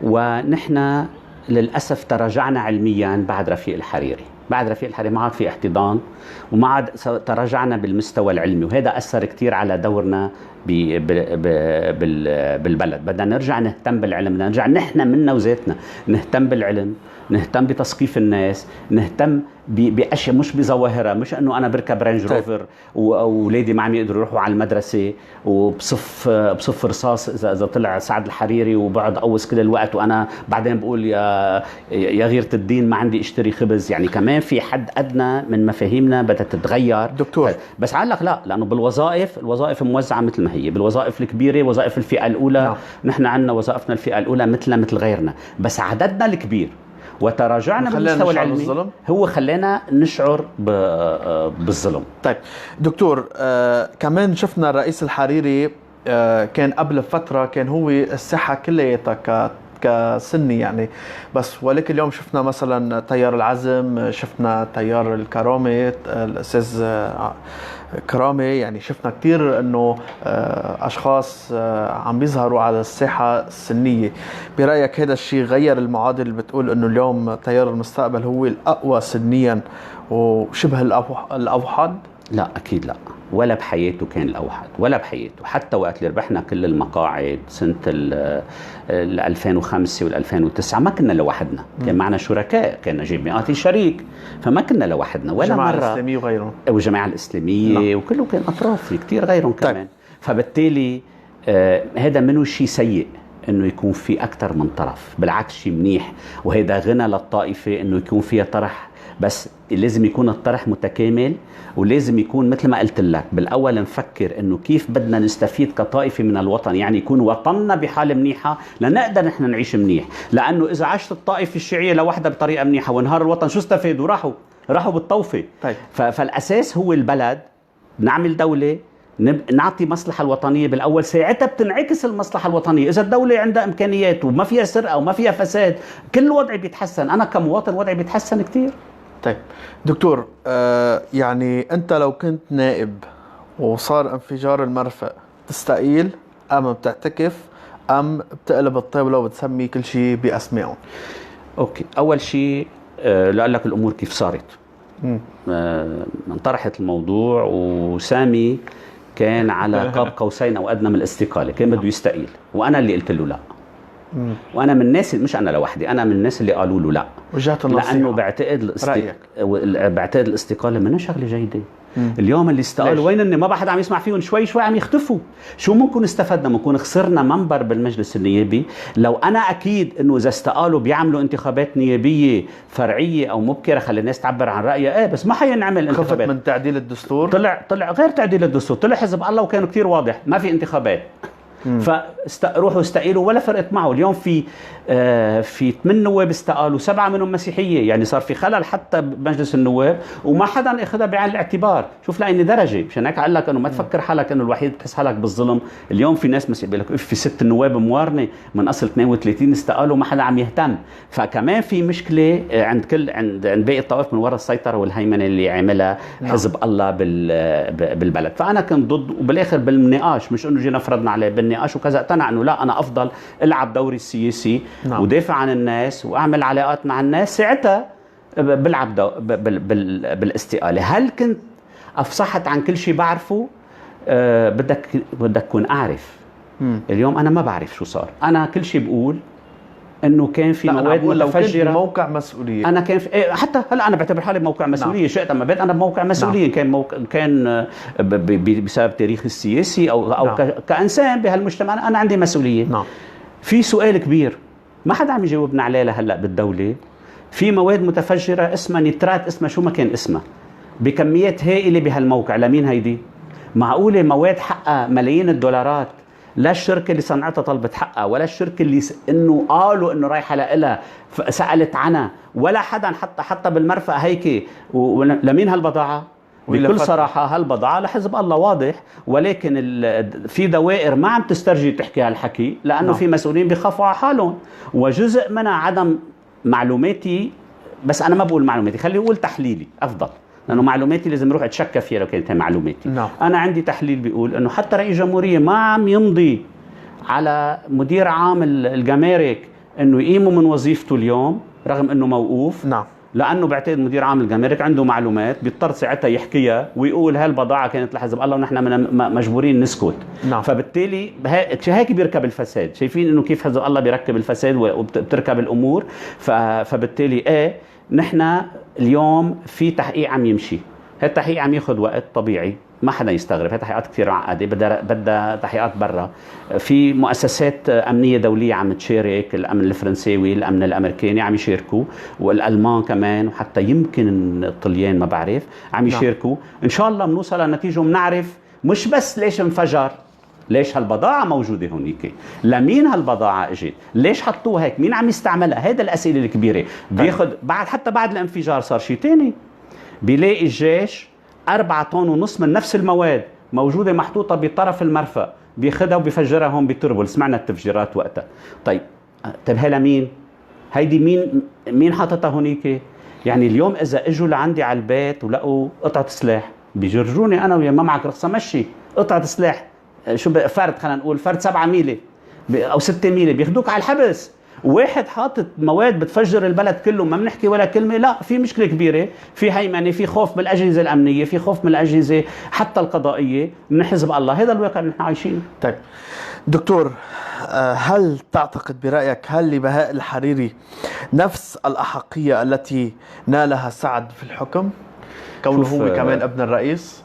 ونحن للأسف تراجعنا علميا بعد رفيق الحريري. ما عاد في احتضان وما عاد تراجعنا بالمستوى العلمي، وهذا أثر كتير على دورنا بالبلد. بدنا نرجع نهتم بالعلم، بدنا نرجع نحن منا وذاتنا نهتم بالعلم، نهتم بتثقيف الناس، نهتم بأشياء مش بظواهرها. مش انه انا بركب رينج روفر واولادي ما عم يقدروا يروحوا على المدرسه وبصف رصاص اذا طلع سعد الحريري وبقعد اقوس كل الوقت، وانا بعدين بقول يا غيرة الدين ما عندي اشتري خبز. يعني كمان في حد ادنى من مفاهيمنا بدها تتغير دكتور. بس علق لا، لانه الوظائف موزعه مثل ما هي. بالوظائف الكبيره وظائف الفئه الاولى نحن عندنا وظائفنا الفئه الاولى مثل غيرنا، بس عددنا الكبير وتراجعنا بالمستوى العلمي هو خلانا نشعر بالظلم. طيب دكتور، كمان شفنا الرئيس الحريري كان قبل فترة كان هو الساحة كلياتها كسني يعني. بس ولكن اليوم شفنا مثلا تيار العزم، شفنا تيار الكرامة، الأستاذ كرامة، يعني شفنا كتير انه اشخاص عم بيظهروا على الساحة السنية. برأيك هذا الشيء غير المعادلة اللي بتقول انه اليوم تيار المستقبل هو الاقوى سنيا وشبه الاوحد؟ لا اكيد لا، ولا بحياته كان الاوحد، ولا بحياته. حتى وقت اللي ربحنا كل المقاعد سنة 2005 وال 2009 ما كنا لوحدنا، كان معنا شركاء، كان نجيب مئاتي شريك، فما كنا لوحدنا ولا مرة. الجماعة الإسلامية وغيرهم، والجماعة الإسلامية وكله كان أطراف، في كتير غيرهم كمان. طيب. فبالتالي هذا منه شيء سيء انه يكون في اكثر من طرف، بالعكس شيء منيح، وهذا غنى للطائفة انه يكون فيها طرح، بس لازم يكون الطرح متكامل، ولازم يكون مثل ما قلت لك بالاول نفكر انه كيف بدنا نستفيد كطائفة من الوطن، يعني يكون وطننا بحالة منيحة لنقدر نحن نعيش منيح. لانه اذا عاشت الطائفة الشيعية لوحدها بطريقة منيحة ونهار الوطن شو استفادوا؟ راحوا بالطوفة. طيب. فالاساس هو البلد، نعمل دولة، نعطي مصلحة الوطنية بالأول، ساعتها بتنعكس المصلحة الوطنية. إذا الدولة عندها إمكانيات وما فيها سرقة وما فيها فساد، كل وضعي بيتحسن، أنا كمواطن وضعي بيتحسن كتير. طيب دكتور، يعني أنت لو كنت نائب وصار انفجار المرفأ، تستقيل أم بتعتكف أم بتقلب الطاولة وبتسمي كل شيء بأسمائهم؟ أوكي، أول شيء لأقول لك الأمور كيف صارت. انطرحت الموضوع وسامي كان على قاب قوسين او ادنى من الاستقاله، كان بده يستقيل، وانا اللي قلت له لا. وانا من الناس، مش انا لوحدي، انا من الناس اللي قالوا له لا، وجهة النصيحة، لانه بعتقد الاستقاله منها شغله جيده. اليوم اللي استقالوا وين؟ ما حدا عم يسمع فيهم، شوي شوي عم يختفوا. شو ممكن استفدنا؟ ممكن خسرنا منبر بالمجلس النيابي. لو انا اكيد انه اذا استقالوا بيعملوا انتخابات نيابيه فرعيه او مبكره، خلي الناس تعبر عن رايها، بس ما حينعمل انتخابات. خفت من تعديل الدستور، طلع غير تعديل الدستور، طلع حزب الله وكانوا كتير واضح ما في انتخابات. فروحوا استقيلوا ولا فرقت معه. اليوم في 8 نواب استقالوا، 7 منهم مسيحيه، يعني صار في خلل حتى بمجلس النواب وما حدا اخذها بعين الاعتبار. شوف لأي درجه. مشان هيك قال لك انه ما تفكر حالك انه الوحيد بتحس حالك بالظلم. اليوم في ناس مسيحيه بيقول لك في 6 نواب موارنه من اصل 32 استقالوا وما حدا عم يهتم. فكمان في مشكله عند باقي الطوائف من وراء السيطره والهيمنه اللي عملها حزب الله بالبلد. فانا كنت ضد، وبالاخر بالنقاش، مش انه جينا فرضنا عليه، بالنقاش وكذا اقتنع انه لا، انا افضل العب دوري السياسي ودافع عن الناس واعمل علاقات مع الناس، ساعتها بلعب بالاستقاله. هل كنت افصحت عن كل شيء بعرفه؟ بدك تكون اعرف. اليوم انا ما بعرف شو صار. انا كل شيء بقول انه كان في مواد متفجره. موقع مسؤوليه. انا كان في حتى هلا انا بعتبر حالي بموقع مسؤوليه. شئت ام ابيت انا بموقع مسؤوليه. كان بسبب تاريخي السياسي او كانسان بهالمجتمع انا عندي مسؤوليه. في سؤال كبير ما حدا عم يجاوبنا عليه لهلا بالدوله. في مواد متفجره اسمها نترات، اسمها شو ما كان اسمها، بكميات هائله بهالموقع. لمين هيدي؟ معقوله مواد حقها ملايين الدولارات، لا الشركه اللي صنعتها طلبت حقها، ولا الشركه اللي انه قالوا انه رايحه لها سالت عنها، ولا حدا حتى بالمرفأ هيك. لمين هالبضاعه؟ بكل صراحه هالبضاعه لحزب الله واضح، ولكن في دوائر ما عم تسترجي تحكي هالحكي لانه في مسؤولين بيخافوا على حالهم، وجزء منها عدم معلوماتي. بس انا ما بقول معلوماتي، خليني اقول تحليلي افضل، لانه معلوماتي لازم اروح اتشكى فيها لو كانت معلوماتي. انا عندي تحليل بيقول انه حتى رئيس جمهوريه ما عم يمضي على مدير عام الجمارك انه يقيموا من وظيفته اليوم رغم انه موقوف. لانه بعتقد مدير عام الجمارك عنده معلومات بيضطر ساعتها يحكيها ويقول هالبضاعه كانت لحزب الله ونحن مجبورين نسكت. فبالتالي هيك بيركب الفساد. شايفين انه كيف حزب الله بيركب الفساد وبتركب الامور. فبالتالي نحن اليوم في تحقيق عم يمشي. هالتحقيق عم ياخذ وقت طبيعي، ما حدا يستغرب. هي تحقيقات كثير معقده، بدها تحقيقات برا. في مؤسسات امنيه دوليه عم تشارك، الامن الفرنساوي، الامن الامريكاني عم يشاركوا، والالمان كمان، وحتى يمكن الطليان ما بعرف عم يشاركوا. ان شاء الله بنوصل لنتيجه وبنعرف مش بس ليش انفجر، ليش هالبضاعة موجودة هونيك، لمين هالبضاعة اجت، ليش حطوها هيك، مين عم يستعملها. هيدا الأسئلة الكبيرة. بياخد حتى بعد الانفجار صار شيء تاني. بيلاقي الجيش 4 طن ونص من نفس المواد موجودة محطوطة بطرف المرفأ، بياخدها وبيفجرها هون بتربل. سمعنا التفجيرات وقتها. طيب طيب هلا مين؟ هيدي مين حاططها هونيك؟ يعني اليوم اذا اجوا لعندي على البيت ولقوا قطعه سلاح بيجرجوني انا ويا ما معك رخصه مشي قطعه سلاح فرد، خلينا نقول فرد 7 ميلي او 6 ميلي، بياخدوك على الحبس. واحد حاطط مواد بتفجر البلد كله، ما بنحكي ولا كلمه، لا في مشكله كبيره، في هيمنه، في خوف من الاجهزه الامنيه، في خوف من الاجهزه حتى القضائيه من حزب الله. هذا الواقع اللي نحن عايشينه. طيب دكتور، هل تعتقد برأيك هل لبهاء الحريري نفس الأحقية التي نالها سعد في الحكم كونه هو كمان ابن الرئيس؟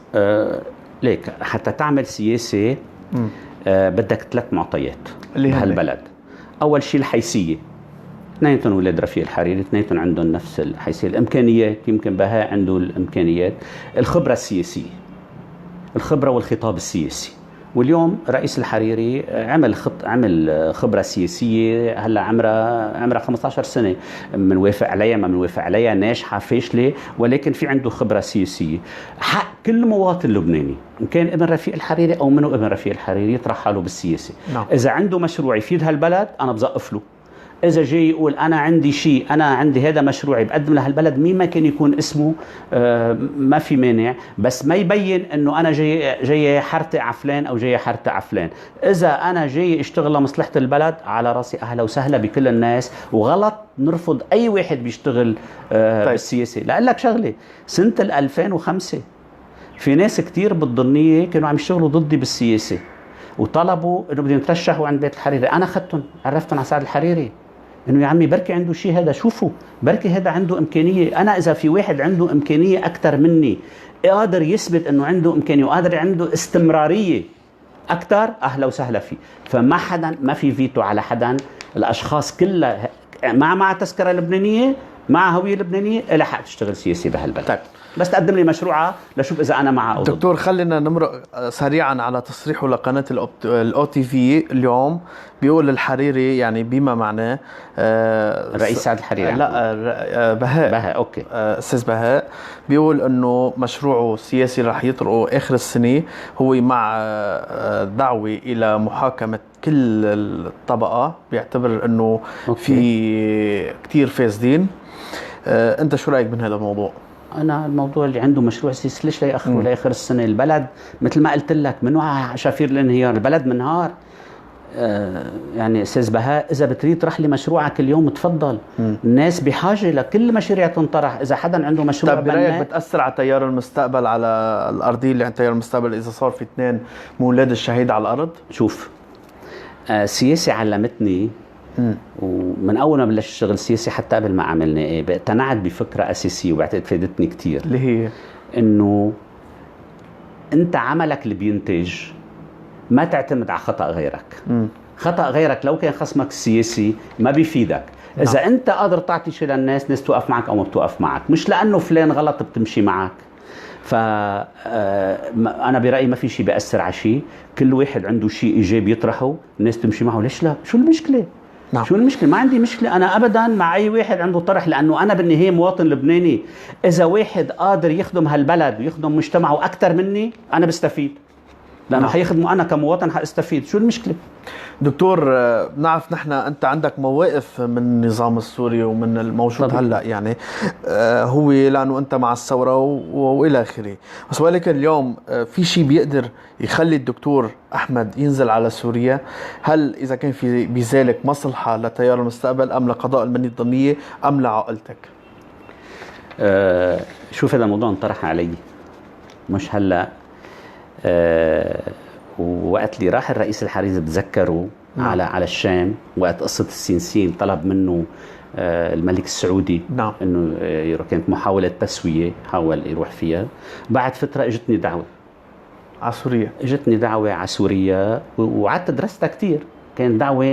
ليك حتى تعمل سياسة بدك 3 معطيات بهالبلد. أول شيء الحيثية، اثنينهم ولاد رفيق الحريري، اثنينهم عندهم نفس الحيثية. الإمكانيات، يمكن بهاء عنده الإمكانيات. الخبرة السياسية، الخبرة والخطاب السياسي. واليوم رئيس الحريري عمل خبرة سياسية هلا عمرها 15 سنة، منوافق عليها ما منوافق عليها، ناجحة فاشلة، ولكن في عنده خبرة سياسية. حق كل مواطن لبناني إن كان ابن رفيق الحريري أو منه ابن رفيق الحريري يطرح حاله بالسياسة. إذا عنده مشروع يفيد هالبلد أنا بزقف له. إذا جاي يقول أنا عندي شيء، أنا عندي هذا مشروعي بقدم لهالبلد، مين ما كان يكون اسمه ما في مانع، بس ما يبين إنه أنا جاي حرتق عفلان أو جاي حرتق عفلان. إذا أنا جاي اشتغل لمصلحة البلد على راسي أهلا وسهلا بكل الناس، وغلط نرفض أي واحد بيشتغل بالسياسة. لأقول لك شغلة، سنة 2005 في ناس كتير بالضنية كانوا عم يشتغلوا ضدي بالسياسة وطلبوا إنه بدهم يترشحوا عند بيت الحريري. أنا أخذتهم عرفتهم على سعد الحريري انه يا عمي بركي عنده شيء، هذا شوفوا بركي هذا عنده امكانيه. انا اذا في واحد عنده امكانيه اكثر مني، قادر يثبت انه عنده امكانيه وقادر عنده استمراريه اكثر، اهلا وسهلا فيه. فما حدا، ما في فيتو على حدا. الاشخاص كلها مع تذكره لبنانيه، مع هويه لبنانيه، لها حق تشتغل سياسي بهالبلد. طيب. بس تقدم لي مشروعها لشوف اذا انا معها او ضد. دكتور، خلينا نمرق سريعا على تصريحه لقناه الاو تي في اليوم. بيقول الحريري يعني بما معناه الرئيس سعد الحريري، لا بهاء اوكي، استاذ بهاء بيقول انه مشروعه السياسي رح يطرقه اخر السنه، هو مع دعوه الى محاكمه كل الطبقه، بيعتبر انه في كتير فاسدين. انت شو رايك من هذا الموضوع؟ أنا الموضوع اللي عنده مشروع سياسي ليش لا يأخره لآخر السنة؟ البلد مثل ما قلت لك من وعى شفير الانهيار، البلد منهار. يعني أستاذ بهاء إذا بتريد طرح لي مشروعك اليوم تفضل. الناس بحاجة لكل مشاريع تنطرح. إذا حدا عنده مشروع طيب برأيك بتأثر على تيار المستقبل، على الأرضية اللي عند تيار المستقبل إذا صار في 2 مولاد الشهيد على الأرض؟ شوف، سياسة علمتني ومن اول ما بلشت اشتغل سياسي حتى قبل ما اعمل نائب اقتنعت بفكره اساسيه وبعتقد فادتني كثير، اللي هي انه انت عملك اللي بينتج ما تعتمد على خطا غيرك. خطا غيرك لو كان خصمك السياسي ما بيفيدك. اذا انت قادر تعطي شيء للناس، ناس توقف معك او ما بتوقف معك، مش لانه فلان غلط بتمشي معك. فأنا برأيي ما في شيء بيأثر على شيء، كل واحد عنده شيء إيجابي يطرحه، الناس تمشي معه، ليش لا؟ شو المشكلة؟ شو المشكلة؟ ما عندي مشكلة أنا أبداً مع أي واحد عنده طرح، لأنه أنا بالنهاية مواطن لبناني. إذا واحد قادر يخدم هالبلد ويخدم مجتمعه أكثر مني أنا بستفيد، لأنه حيخدمه أنا كمواطن حأستفيد. شو المشكلة؟ دكتور، بنعرف نحن أنت عندك مواقف من النظام السوري ومن الموجود هلأ، يعني هو لأنه أنت مع الثورة وإلى آخره، بس ولكن اليوم في شيء بيقدر يخلي الدكتور أحمد ينزل على سوريا؟ هل إذا كان في بذلك مصلحة لتيار المستقبل أم لقضاء المنية الضمنية أم لعائلتك؟ شوف، هذا الموضوع انطرح علي مش هلأ. ووقت اللي راح الرئيس الحريري بتذكروا على الشام، وقت قصة السينسين طلب منه الملك السعودي انه كانت محاولة تسوية حاول يروح فيها. بعد فترة اجتني دعوة على سوريا، اجتني دعوة على سوريا وقعدت درستها كتير. كانت دعوة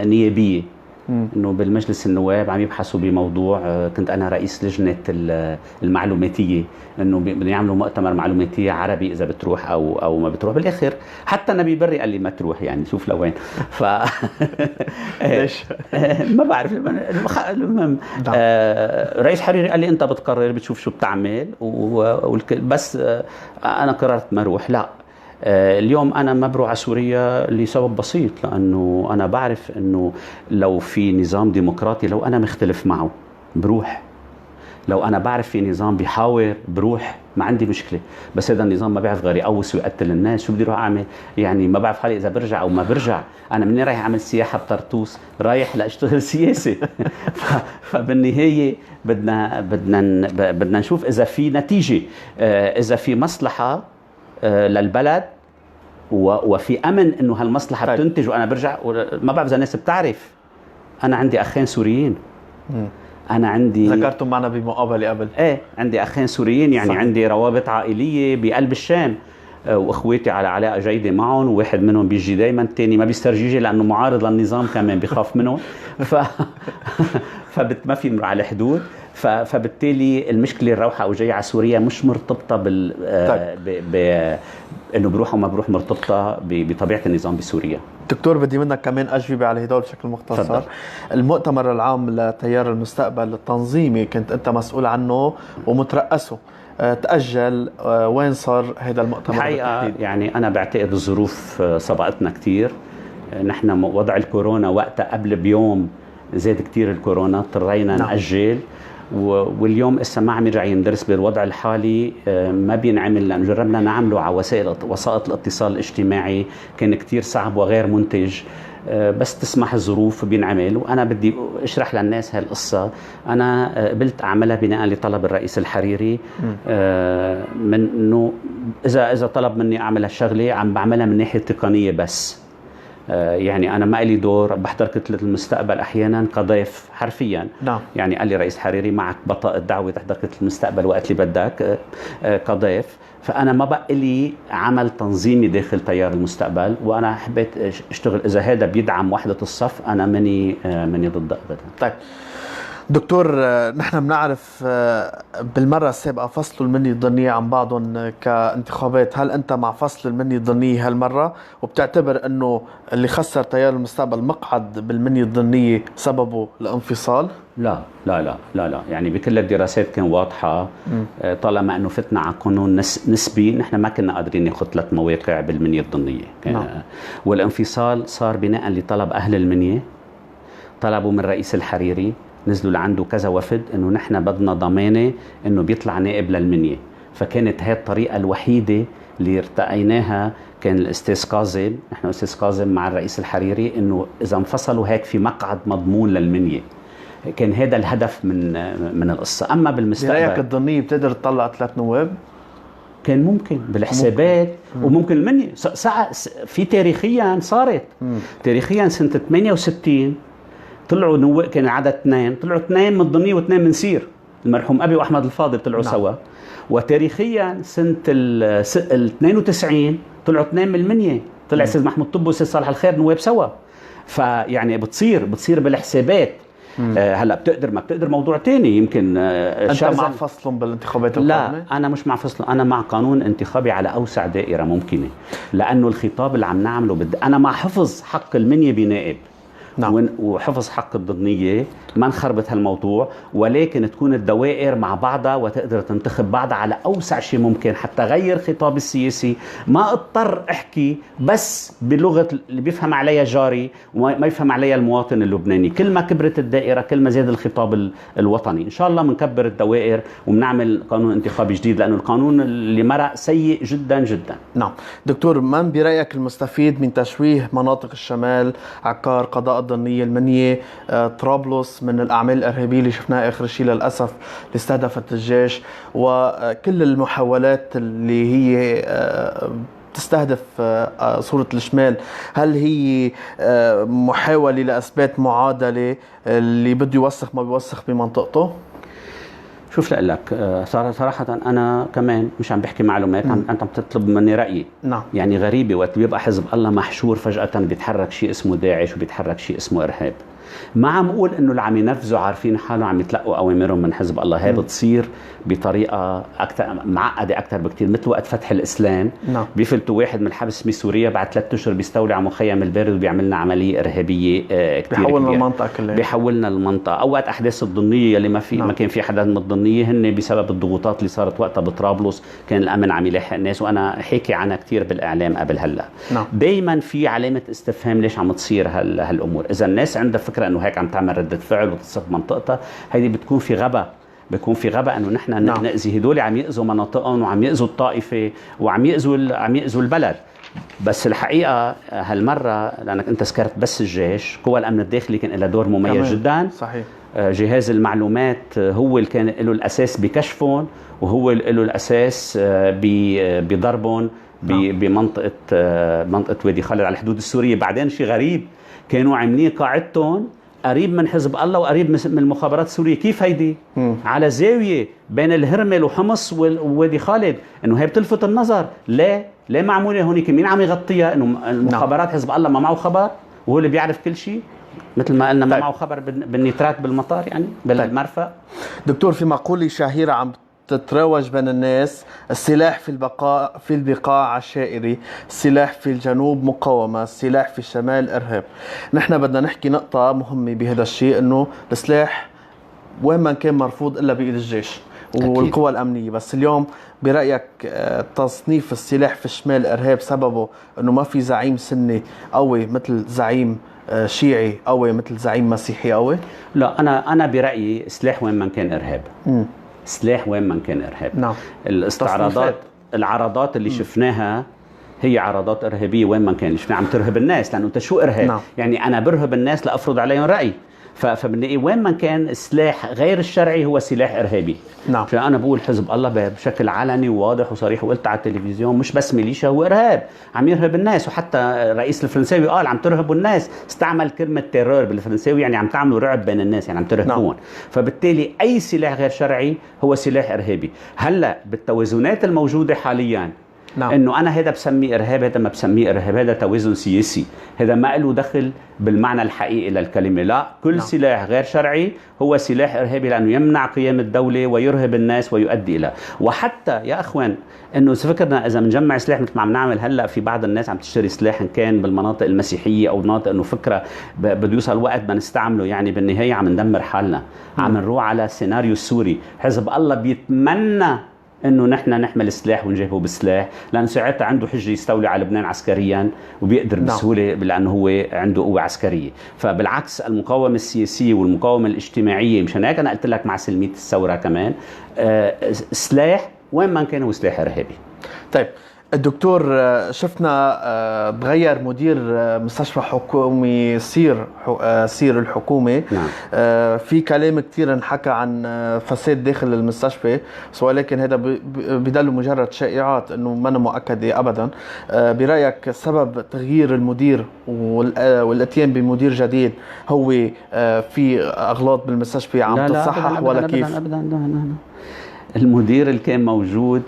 نيابية، انه بالمجلس النواب عم يبحثوا بموضوع. كنت انا رئيس لجنه المعلوماتيه، انه بدهم يعملوا مؤتمر معلوماتيه عربي اذا بتروح او ما بتروح. بالاخر حتى النبي بري قال لي ما تروح، يعني شوف لوين. ليش؟ ما بعرف. المهم رئيس حريري قال لي انت بتقرر، بتشوف شو بتعمل، بس انا قررت ما اروح. لا، اليوم أنا ما بروح على سوريا لسبب بسيط، لأنه أنا بعرف أنه لو في نظام ديمقراطي لو أنا مختلف معه بروح، لو أنا بعرف في نظام بيحاور بروح، ما عندي مشكلة. بس هذا النظام ما بيعرف غير يقوس ويقتل الناس، شو بدي اروح اعمل؟ يعني ما بعرف حالي اذا برجع او ما برجع. انا مني رايح اعمل سياحة بطرطوس، رايح لاشتغل سياسي. فبالنهاية بدنا نشوف اذا في نتيجة، اذا في مصلحة للبلد وفي امن انه هالمصلحة بتنتج وانا برجع. ما بعرف اذا الناس بتعرف، انا عندي اخين سوريين. أنا عندي ذكرتم معنا بمقابلة قبل. إيه، عندي أخين سوريين، يعني صحيح. عندي روابط عائلية بقلب الشام، وأخواتي على علاقة جيدة معهم، وواحد منهم بيجي دايما، الثاني ما بيسترجيجي لأنه معارض للنظام كمان بيخاف منه. ما في نمر على الحدود. فبالتالي المشكلة الروحة أو جاية على سوريا مش مرتبطة إنه بروح أو ما بروح، مرتبطة بطبيعة النظام بسوريا. دكتور، بدي منك كمان أجوبة على هدول بشكل مختصر. فضل. المؤتمر العام لتيار المستقبل التنظيمي كنت أنت مسؤول عنه ومترأسه، تأجل، وين صار هذا المؤتمر؟ الحقيقة يعني أنا بعتقد الظروف سبقتنا كتير. نحن وضع الكورونا وقتها قبل بيوم زاد كتير الكورونا، اضطرينا نأجل. واليوم إسا ما عم يرجع يندرس بالوضع الحالي، ما بينعمل، لأن جربنا نعمله على وسائط الاتصال الاجتماعي، كان كتير صعب وغير منتج. بس تسمح الظروف بينعمل. وأنا بدي أشرح للناس هالقصة. أنا قبلت أعملها بناء لطلب الرئيس الحريري، من أنه إذا طلب مني أعمل هالشغلة عم بعملها من ناحية تقنية بس. يعني أنا ما لي دور، بحضر كتلة المستقبل أحيانا كضيف حرفيا. نعم. يعني قال لي رئيس حريري معك بطاقة دعوة تحضر كتلة المستقبل وقت اللي بدك كضيف. فأنا ما بقى لي عمل تنظيمي داخل تيار المستقبل، وأنا حبيت أشتغل. إذا هذا بيدعم وحدة الصف أنا مني ضد أبدا. طيب دكتور، نحن بنعرف بالمرة السابقة فصلوا المنية الضمنية عن بعضهم كانتخابات. هل أنت مع فصل المنية الضمنية هالمرة، وبتعتبر أنه اللي خسر تيار المستقبل مقعد بالمنية الضمنية سببه الانفصال؟ لا لا لا لا لا، يعني بكل الدراسات كان واضحة. طالما أنه فتنا على قانون نسبي، نحن ما كنا قادرين ناخذ 3 مواقع بالمنية الضمنية. والانفصال صار بناء لطلب أهل المنية، طلبوا من رئيس الحريري، نزلوا لعنده كذا وفد انه نحن بدنا ضمانه انه بيطلع نائب للمنية. فكانت هي الطريقه الوحيده اللي ارتقيناها. كان الاستاذ كاظم، نحن الاستاذ كاظم مع الرئيس الحريري، انه اذا انفصلوا هيك في مقعد مضمون للمنية. كان هذا الهدف من القصه. اما بالمستقبل برايك الضمنية بتقدر تطلع 3 نواب؟ كان ممكن بالحسابات. وممكن المنية في تاريخيا صارت. تاريخيا سنه 68 طلعوا نواب، كان العدد 2، طلعوا 2 من الضمنية و2 من سير. المرحوم أبي وأحمد الفاضل طلعوا سوا. وتاريخيا سنة 92 طلعوا 2 من المنية، طلع أستاذ محمود طب وأستاذ صالح الخير نواب سوا. فيعني بتصير بالحسابات. هلا بتقدر ما بتقدر موضوع تاني. يمكن أنت مع فصلهم بالانتخابات القادمة؟ لا، أنا مش مع فصل. أنا مع قانون انتخابي على أوسع دائرة ممكنة، لأنه الخطاب اللي عم نعمله أنا مع حفظ حق المنية بنائب. نعم. وحفظ حق الضمنية، ما نخربط هالموضوع، ولكن تكون الدوائر مع بعضها وتقدر تنتخب بعضها على أوسع شيء ممكن، حتى غير خطاب السياسي. ما اضطر أحكي بس بلغة اللي بيفهم عليها جاري وما يفهم عليها المواطن اللبناني. كل ما كبرت الدائرة كل ما زاد الخطاب الوطني. إن شاء الله منكبر الدوائر ومنعمل قانون انتخابي جديد، لأنه القانون اللي مرق سيء جدا جدا. نعم. دكتور، من برأيك المستفيد من تشويه مناطق الشمال، عكار، قضاء الضمنية، المنية، طرابلس، من الأعمال الإرهابية اللي شفناها آخر شيء للأسف اللي استهدفت الجيش، وكل المحاولات اللي هي تستهدف صورة الشمال؟ هل هي محاولة لأثبات معادلة اللي بده يوسخ ما بيوسخ بمنطقته؟ شوف لك صراحة أنا كمان مش عم بحكي معلومات، أنت عم تطلب مني رأيي. نعم. يعني غريبة وقت بيبقى حزب الله محشور فجأة بيتحرك شيء اسمه داعش وبيتحرك شيء اسمه إرهاب. ما عم اقول انه اللي عم ينفذوا عارفين حالهم عم يتلقوا اوامرهم من حزب الله، هي بتصير بطريقه اكثر معقده اكثر بكثير، مثل وقت فتح الاسلام بيفلتوا واحد من الحبس بسوريا بعد 3 اشهر بيستولي على مخيم البارد وبيعمل لنا عمليه ارهابيه كثير بيحولنا المنطقه كلها، بيحولنا المنطقه. او وقت احداث الضنيه اللي ما كان في حدا من الضنيه، هن بسبب الضغوطات اللي صارت وقتها بطرابلس كان الامن عم يلاحق الناس، وانا حكي عنها كثير بالاعلام قبل هلا. دائما في علامه استفهام ليش عم تصير هالامور. اذا الناس عندها فكره انه هيك عم تعمل رده فعل وتصف منطقتها، هيدي بتكون في غباء، انه نحن نأذي هدول عم يأذوا مناطقهم وعم يأذوا الطائفه وعم يأذوا البلد. بس الحقيقه هالمره لانك انت ذكرت بس الجيش، قوى الامن الداخلي كان لها دور مميز جدا. صحيح. جهاز المعلومات هو اللي كان له الاساس بكشفهم، وهو اللي له الاساس بضربهم بمنطقه وادي خالد على الحدود السوريه. بعدين شيء غريب، كانوا عاملين قاعدتهم قريب من حزب الله وقريب من المخابرات السوريه. كيف هيدي؟ على زاويه بين الهرمل وحمص ووادي خالد، انه هي بتلفت النظر. ليه معموله هونيك؟ مين عم يغطيها؟ انه المخابرات حزب الله ما معه خبر وهو اللي بيعرف كل شيء، مثل ما قلنا ما معه خبر بالنيترات بالمطار، يعني بالمرفأ. دكتور، في مقولة شهيرة عم تتروج بين الناس: السلاح في البقاع عشائري، السلاح في الجنوب مقاومة، السلاح في الشمال إرهاب. نحن بدنا نحكي نقطة مهمة بهذا الشيء، إنه السلاح وين ما كان مرفوض إلا بإيد الجيش والقوى الأمنية. بس اليوم برأيك تصنيف السلاح في الشمال إرهاب سببه إنه ما في زعيم سني قوي مثل زعيم شيعي قوي مثل زعيم مسيحي قوي؟ لا، أنا برأيي سلاح وين ما كان إرهاب. سلاح وين ما كان إرهاب. الاستعراضات، العرضات اللي شفناها هي عرضات إرهابية وين ما كان. شفنا عم ترهب الناس، لأنه أنت شو إرهاب؟ يعني أنا برهب الناس لأفرض عليهم رأي. فبنلاقي وين ما كان السلاح غير الشرعي هو سلاح إرهابي. فأنا بقول حزب الله بشكل علني وواضح وصريح، وقلت على التلفزيون مش بس ميليشيا، هو إرهاب عم يرهب الناس. وحتى الرئيس الفرنساوي قال عم ترهبوا الناس، استعمل كلمة تيرور بالفرنساوي، يعني عم تعملوا رعب بين الناس، يعني عم ترهبون. فبالتالي أي سلاح غير شرعي هو سلاح إرهابي. هلأ بالتوازنات الموجودة حاليا، انه انا هذا بسميه ارهاب، هذا ما بسميه ارهاب، هذا توازن سياسي، هذا ما له دخل بالمعنى الحقيقي للكلمه. لا، كل سلاح غير شرعي هو سلاح ارهابي، لانه يمنع قيام الدوله ويرهب الناس ويؤدي الى. وحتى يا اخوان، انه فكرنا اذا بنجمع سلاح مثل ما عم نعمل هلا، في بعض الناس عم تشتري سلاح ان كان بالمناطق المسيحيه او مناطق انه فكره بده يوصل وقت بنستعمله، يعني بالنهايه عم ندمر حالنا. عم نروح على السيناريو السوري. حزب الله بيتمنى انه نحن نحمل سلاح ونجيبه بالسلاح، لانه ساعتها عنده حجه يستولي على لبنان عسكريا وبيقدر بسهوله، لانه هو عنده قوه عسكريه. فبالعكس، المقاومه السياسيه والمقاومه الاجتماعيه، مشان هيك انا قلت لك مع سلميه الثوره كمان، سلاح وين ما كان هو سلاح ارهابي. طيب الدكتور، شفنا تغير مدير مستشفى حكومي سير الحكومة. في كلام كتير انحكى عن فساد داخل المستشفى، ولكن هذا بدل مجرد شائعات انه ما مؤكدة ابدا. برأيك سبب تغيير المدير والاتيان بمدير جديد هو في اغلاط بالمستشفى عم تتصحح ولا كيف؟ أبداً. المدير اللي كان موجود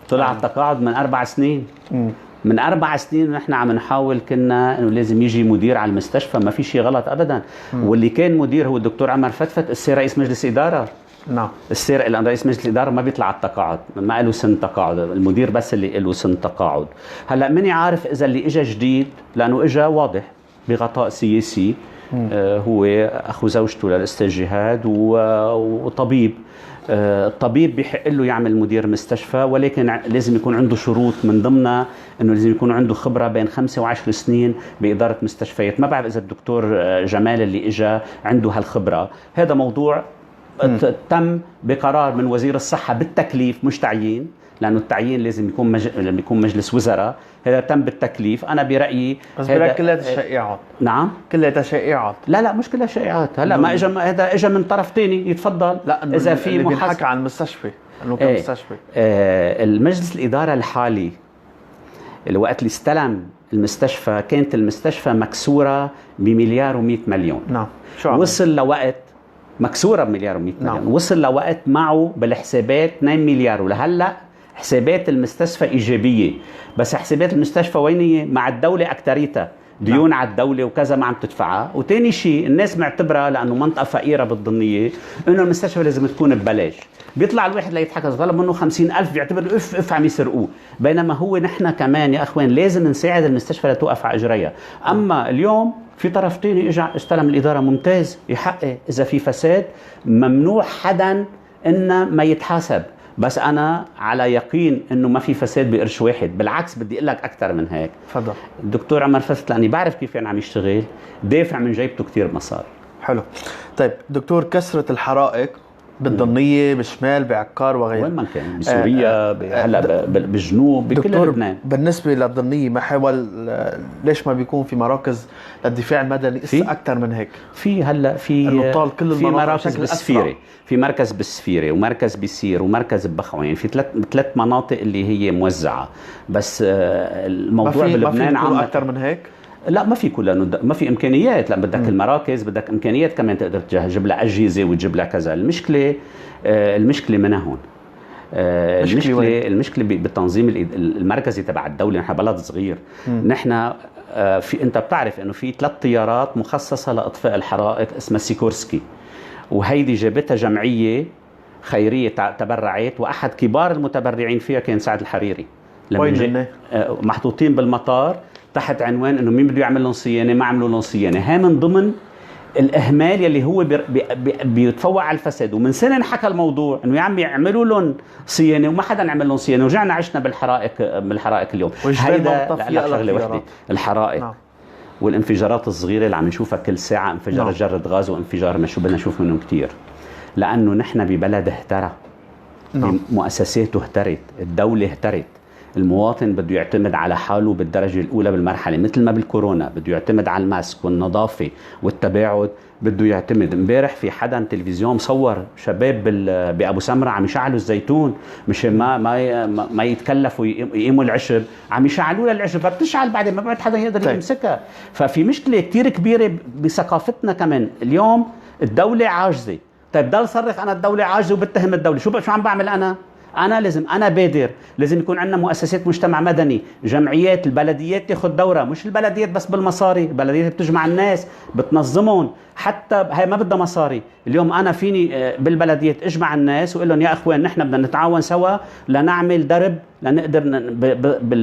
طلع التقاعد من 4 سنين. من 4 سنين ونحن عم نحاول، كنا انه لازم يجي مدير على المستشفى، ما في شيء غلط ابدا. واللي كان مدير هو الدكتور عمر فتفت، السير رئيس مجلس اداره. السير الان رئيس مجلس الاداره ما بيطلع على التقاعد، ما له سن تقاعد، المدير بس اللي له سن تقاعد. هلا ماني عارف اذا اللي اجى جديد، لانه اجى واضح بغطاء سياسي، هو اخو زوجته للاستاذ جهاد وطبيب. الطبيب بيحق له يعمل مدير مستشفى، ولكن لازم يكون عنده شروط، من ضمنها انه لازم يكون عنده خبره بين 5 و10 سنين باداره مستشفيات. ما بعرف اذا الدكتور جمال اللي اجى عنده هالخبره. هذا موضوع تم بقرار من وزير الصحه بالتكليف، مش تعيين، لانه التعيين لازم يكون مجلس وزراء. هذا تم بالتكليف. انا برايي بس برايك كلها شائعات. نعم، كلها شائعات. لا مش كلها شائعات. هلا ما اجى، هذا اجى من طرف ثاني. يتفضل. لا، اذا في محاكاه عن المستشفى انه كان مستشفى. المجلس الاداره الحالي اللي وقت اللي استلم المستشفى، كانت المستشفى مكسوره بمليار و100 مليون. وصل لوقت مكسوره بمليار و100 مليون. وصل لوقت معه بالحسابات 2 مليار. ولهلا حسابات المستشفى ايجابيه، بس حسابات المستشفى وين هي؟ مع الدوله اكتريتها، ديون على الدولة وكذا ما عم تدفعها. وتاني شيء الناس معتبرة لأنه منطقة فقيرة بالضمنية إنه المستشفى لازم تكون ببلاش. بيطلع الواحد ليتحكى طلب منه 50,000 بيعتبر اف عم يسرقوه، بينما هو نحن كمان يا أخوان لازم نساعد المستشفى لتوقف على إجريها. أما اليوم في طرف تاني اجى استلم الإدارة ممتاز يحقق، إذا في فساد ممنوع حدا إنه ما يتحاسب. بس أنا على يقين إنه ما في فساد بقرش واحد، بالعكس بدي أقول لك أكثر من هيك. تفضل. الدكتور عمر فتت لأني بعرف كيف يعني عم يشتغل، دافع من جيبته كتير مصاري. حلو. طيب دكتور، كثرة الحرائق بالضمنية، بالشمال، بعكار وغيره، وين ما كان بسوريا هلا بالجنوب بكل لبنان. بالنسبة للضمنية ما حاول ليش ما بيكون في مراكز للدفاع المدني أكثر من هيك؟ في هلا في كل في مراكز بالسفيرة، في مركز بالسفيرة ومركز بيسير ومركز ببخوة، يعني في ثلاث مناطق اللي هي موزعة. بس الموضوع بلبنان عم أكثر من هيك؟ لا ما في كلها، ما في امكانيات. لما بدك المراكز بدك امكانيات كمان تقدر تجيب لها اجهزه وتجيب لها كذا. المشكله من هون. المشكله بالتنظيم المركزي تبع الدوله. نحن بلد صغير. نحن انت بتعرف انه في 3 طيارات مخصصه لاطفاء الحرائق اسمها سيكورسكي، وهيدي جابتها جمعيه خيريه تبرعت، واحد كبار المتبرعين فيها كان سعد الحريري. لما محطوطين بالمطار تحت عنوان انه مين بده يعمل لهم صيانه، ما عملوا لهم صيانه. ها من ضمن الاهمال يلي هو بيتفوق على الفساد. ومن سنه انحكى الموضوع انه يا عم يعملوا لهم صيانه وما حدا عمل لهم صيانه، ورجعنا عشنا بالحرائق اليوم. هيدا شغله وحده، الحرائق والانفجارات الصغيره اللي عم نشوفها كل ساعه، انفجار جرة غاز وانفجار ما شو بدنا نشوف منهم كثير، لانه نحن ببلد اهترى. مؤسساته اهترت، الدوله اهترت. المواطن بده يعتمد على حاله بالدرجة الأولى بالمرحلة، مثل ما بالكورونا بده يعتمد على الماسك والنظافة والتباعد. بده يعتمد. امبارح في حدا تلفزيون صور شباب بأبو سمرة عم يشعلوا الزيتون، مش ما يتكلفوا يقيموا العشب، عم يشعلوا لها العشب فبتشعل بعدين ما بعد حدا يقدر يمسكها. ففي مشكلة كتير كبيرة بثقافتنا كمان. اليوم الدولة عاجزة. طيب ضل صرخ أنا الدولة عاجزة وبتهم الدولة. شو عم بعمل أنا لازم أنا بادر. لازم يكون عندنا مؤسسات مجتمع مدني، جمعيات، البلديات تاخذ دورة. مش البلديات بس بالمصاري، البلديات بتجمع الناس بتنظمهم، حتى هي ما بدها مصاري. اليوم أنا فيني بالبلديات اجمع الناس وقول لهم يا أخوان نحن بدنا نتعاون سوا لنعمل درب لنقدر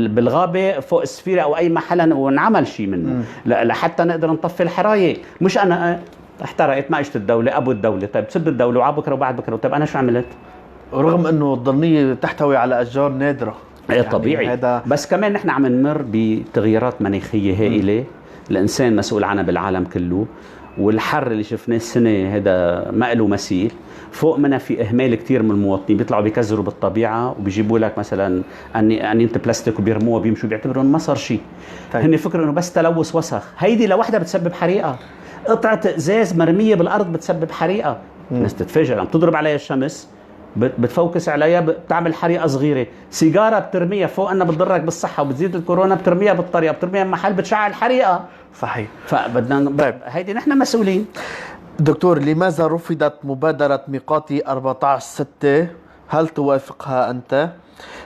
بالغابة فوق السفيرة أو أي محل ونعمل شيء منه لحتى نقدر نطفي الحرايق. مش أنا احترقت ما اجت الدولة أبو الدولة. طيب تسب الدولة وعا بكرة وبعد بكرة. طيب أنا شو عملت؟ رغم انه الضمنية تحتوي على اشجار نادرة. يعني طبيعي. بس كمان نحن عم نمر بتغييرات مناخية هائلة الانسان مسؤول عنها بالعالم كله، والحر اللي شفناه السنة هذا ما له مثيل. فوق منها في اهمال كتير من المواطنين، بيطلعوا بيكزروا بالطبيعة وبيجيبوا لك مثلا انينة بلاستيك وبيرموها بيمشوا بيعتبروا ما صار شيء. طيب. هن فكروا انه بس تلوث وسخ. هيدي لوحدها بتسبب حريقة. قطعة ازاز مرمية بالارض بتسبب حريقة. الناس تتفاجئ عم تضرب عليها الشمس بتفوكس عليها بتعمل حريقه صغيره. سيجاره بترميها فوق انها بتضرك بالصحه وبتزيد الكورونا، بترميها بالطريقه، بترميها بمحل بتشعل حريقه. صحيح. فبدنا طيب. هيدي نحن مسؤولين. دكتور، لماذا رفضت مبادره ميقاتي 14/6؟ هل توافقها انت؟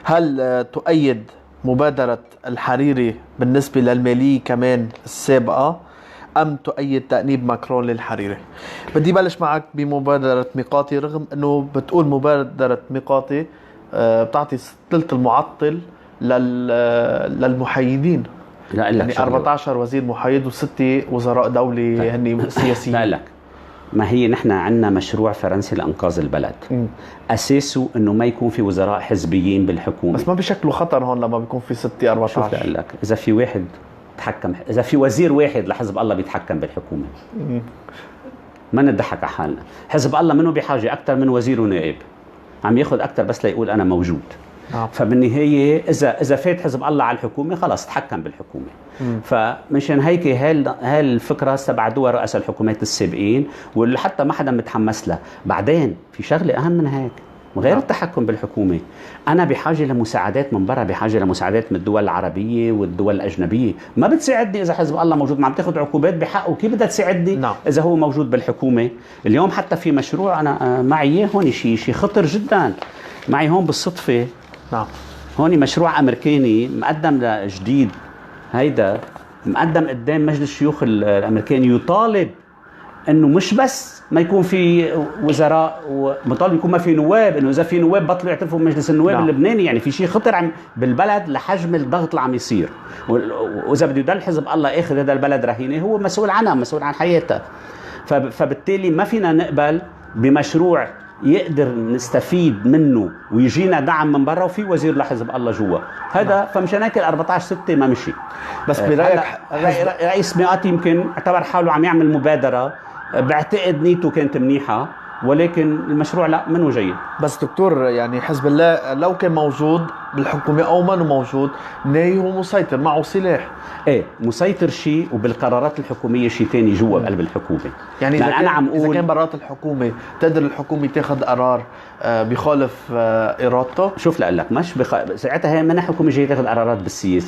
هل تؤيد مبادره الحريري بالنسبه للماليه كمان السابقه، أم تؤيد تأنيب ماكرون للحريري؟ بدي بلش معك بمبادرة ميقاتي، رغم أنه بتقول مبادرة ميقاتي بتعطي ثلث المعطل للمحايدين. لا يعني 14 وزير محايد و6 وزراء دولة هني سياسيين. لا لك، ما هي نحن عندنا مشروع فرنسي لإنقاذ البلد. أساسه أنه ما يكون في وزراء حزبيين بالحكومة. بس ما بشكله خطر هون لما بيكون في 6 14. شوف لك، إذا في واحد إذا في وزير واحد لحزب الله بيتحكم بالحكومة ما نضحك على حالنا. حزب الله منه بحاجة أكثر من وزير ونائب، عم ياخذ أكثر بس ليقول أنا موجود. فبالنهاية إذا فات حزب الله على الحكومة خلاص تحكم بالحكومة. فمشان هيك هالفكرة استبعدوها رؤساء الحكومات السابقين، واللي حتى ما حدا متحمس لها. بعدين في شغلة أهم من هيك غير التحكم بالحكومة. أنا بحاجة لمساعدات من برا، بحاجة لمساعدات من الدول العربية والدول الأجنبية. ما بتساعدني إذا حزب الله موجود، ما عم تاخد عقوبات بحقه. كيف بدها تساعدني إذا هو موجود بالحكومة؟ اليوم حتى في مشروع أنا معي هون شيء خطر جدا معي هون بالصدفة. هون مشروع أمريكاني مقدم لجديد. هيدا مقدم قدام مجلس الشيوخ الامريكاني يطالب انه مش بس ما يكون في وزراء ومطالب يكون ما في نواب، انه اذا في نواب بطلوا يعترفوا بمجلس النواب اللبناني. يعني في شيء خطر بالبلد لحجم الضغط اللي عم يصير، واذا بده يضل حزب الله اخذ هذا البلد رهينه هو مسؤول عنها، مسؤول عن حياتها. فبالتالي ما فينا نقبل بمشروع يقدر نستفيد منه ويجينا دعم من برا وفي وزير لحزب الله جوا. هذا فمشان هيك 14/6 ما مشي. بس برايك رئيس مئات يمكن اعتبر حاله عم يعمل مبادره، بعتقد نيته كانت منيحه، ولكن المشروع لا منه جيد. بس دكتور يعني حزب الله لو كان موجود بالحكومه او ما موجود، ناي هو مسيطر، معه سلاح. ايه مسيطر شيء، وبالقرارات الحكوميه شيء ثاني جوا بقلب الحكومه. يعني اذا كان برات الحكومه تقدر الحكومه تاخذ قرار بيخالف ارادته. شوف لك مش ساعتها هي منها حكومه جايه تاخذ قرارات بالسياسه.